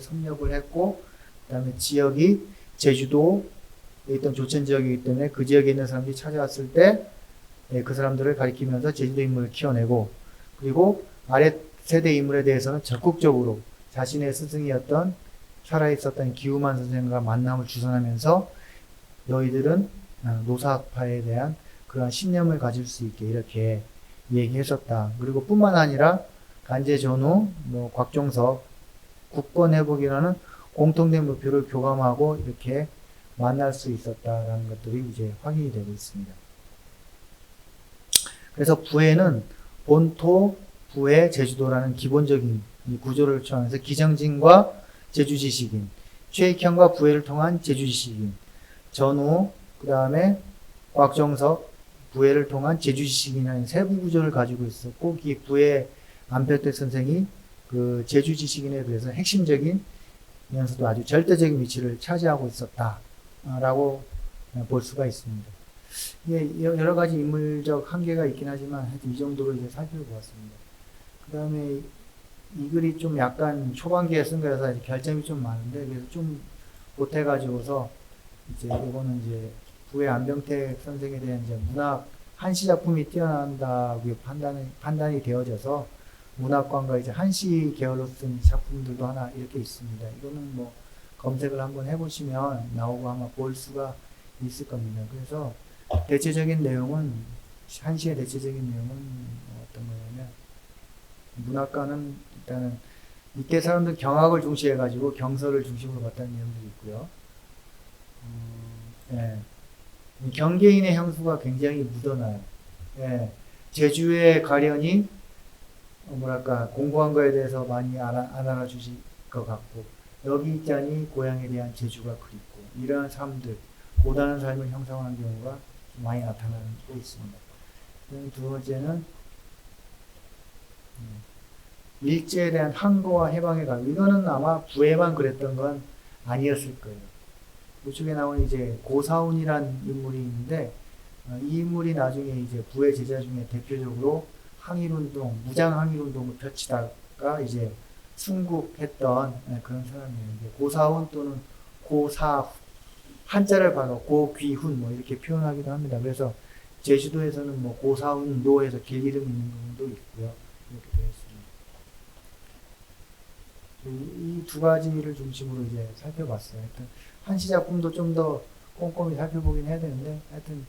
섭렵을 했고, 그 다음에 지역이 제주도에 있던 조천 지역이기 때문에 그 지역에 있는 사람들이 찾아왔을 때 그 사람들을 가리키면서 제주도 인물을 키워내고, 그리고 아래 세대 인물에 대해서는 적극적으로 자신의 스승이었던 살아있었던 기우만 선생과 만남을 주선하면서 너희들은 노사학파에 대한 그러한 신념을 가질 수 있게 이렇게 얘기했었다. 그리고 뿐만 아니라 간제전후, 곽종석, 국권회복이라는 공통된 목표를 교감하고 이렇게 만날 수 있었다라는 것들이 이제 확인이 되고 있습니다. 그래서 부해는 본토, 부해, 제주도라는 기본적인 구조를 취하면서 기정진과 제주지식인, 최익현과 부해를 통한 제주지식인, 전후, 그 다음에 곽정석, 부해를 통한 제주지식인이라는 세부 구조를 가지고 있었고, 이 부해 안표택 선생이 그 제주지식인에 대해서 핵심적이면서도 아주 절대적인 위치를 차지하고 있었다라고 볼 수가 있습니다. 여러 가지 인물적 한계가 있긴 하지만 하여튼 이 정도로 이제 살펴보았습니다. 그 다음에 이 글이 좀 약간 초반기에 쓴 거라서 결점이 좀 많은데, 그래서 좀 못해가지고서 이제 이거는 이제 부해 안병택 선생에 대한 이제 문학 한시 작품이 뛰어난다고 판단이 되어져서 문학관과 이제 한시 계열로 쓴 작품들도 하나 이렇게 있습니다. 이거는 뭐 검색을 한번 해보시면 나오고 아마 볼 수가 있을 겁니다. 그래서 대체적인 내용은, 한시의 대체적인 내용은 어떤 거냐면, 문학과는 일단은 이때 사람들 경학을 중시해가지고 경서를 중심으로 봤다는 내용들이 있고요. 경계인의 향수가 굉장히 묻어나요. 제주의 가련이 뭐랄까 공부한 거에 대해서 많이 안 알아주실 것 같고, 여기 있자니 고향에 대한 재주가 그립고 이러한 삶들, 고단한 삶을 형성하는 경우가 좀 많이 나타나고 있습니다. 두 번째는 일제에 대한 항거와 해방의 감. 이거는 아마 부에만 그랬던 건 아니었을 거예요. 이쪽에 나오는 이제 고사훈이란 인물이 있는데 이 인물이 나중에 이제 부의 제자 중에 대표적으로 항일운동, 무장항일운동을 펼치다가 이제 순국했던 그런 사람이에요. 이제 고사훈 또는 고사 한자를 봐서 고귀훈 뭐 이렇게 표현하기도 합니다. 그래서 제주도에서는 뭐 고사훈도에서 길 이름 있는 부분도 있고요. 이렇게 되어 있습니다. 이 두 가지를 중심으로 이제 살펴봤어요. 하여튼 한시 작품도 좀 더 꼼꼼히 살펴보긴 해야 되는데 하여튼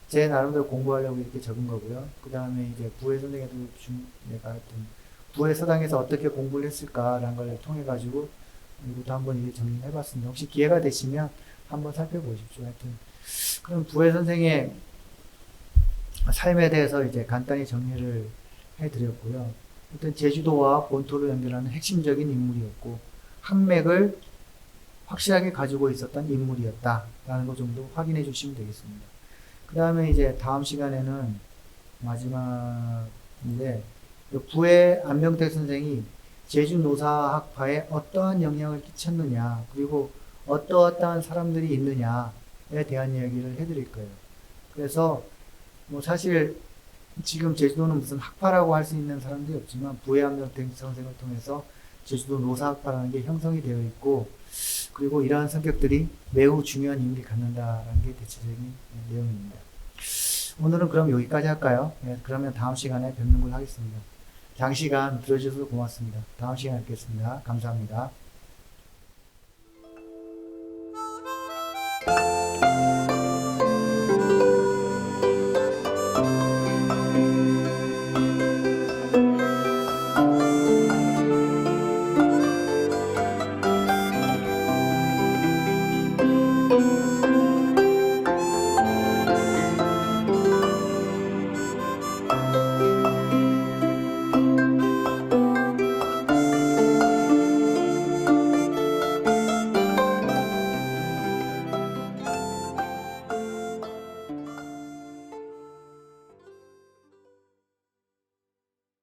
제 나름대로 공부하려고 이렇게 적은 거고요. 그 다음에 이제 부회 선생에도 내가 하여튼 부회 서당에서 어떻게 공부를 했을까라는 걸 통해 가지고 이것도 한번 이제 정리해 봤습니다. 혹시 기회가 되시면 한번 살펴보십시오. 하여튼 그럼 부회 선생의 삶에 대해서 이제 간단히 정리를 해드렸고요. 일단 제주도와 본토를 연결하는 핵심적인 인물이었고 항맥을 확실하게 가지고 있었던 인물이었다라는 것 정도 확인해 주시면 되겠습니다. 그 다음에 이제 다음 시간에는 마지막인데 부의 안명택 선생이 제주 노사학파에 어떠한 영향을 끼쳤느냐 그리고 어떠한 사람들이 있느냐에 대한 이야기를 해드릴 거예요. 그래서 뭐 사실 지금 제주도는 무슨 학파라고 할 수 있는 사람들이 없지만 부의 안명택 선생을 통해서 제주도 노사학파라는 게 형성이 되어 있고 그리고 이러한 성격들이 매우 중요한 의미를 갖는다라는 게 대체적인 내용입니다. 오늘은 그럼 여기까지 할까요? 네, 그러면 다음 시간에 뵙는 걸로 하겠습니다. 장시간 들어주셔서 고맙습니다. 다음 시간에 뵙겠습니다. 감사합니다.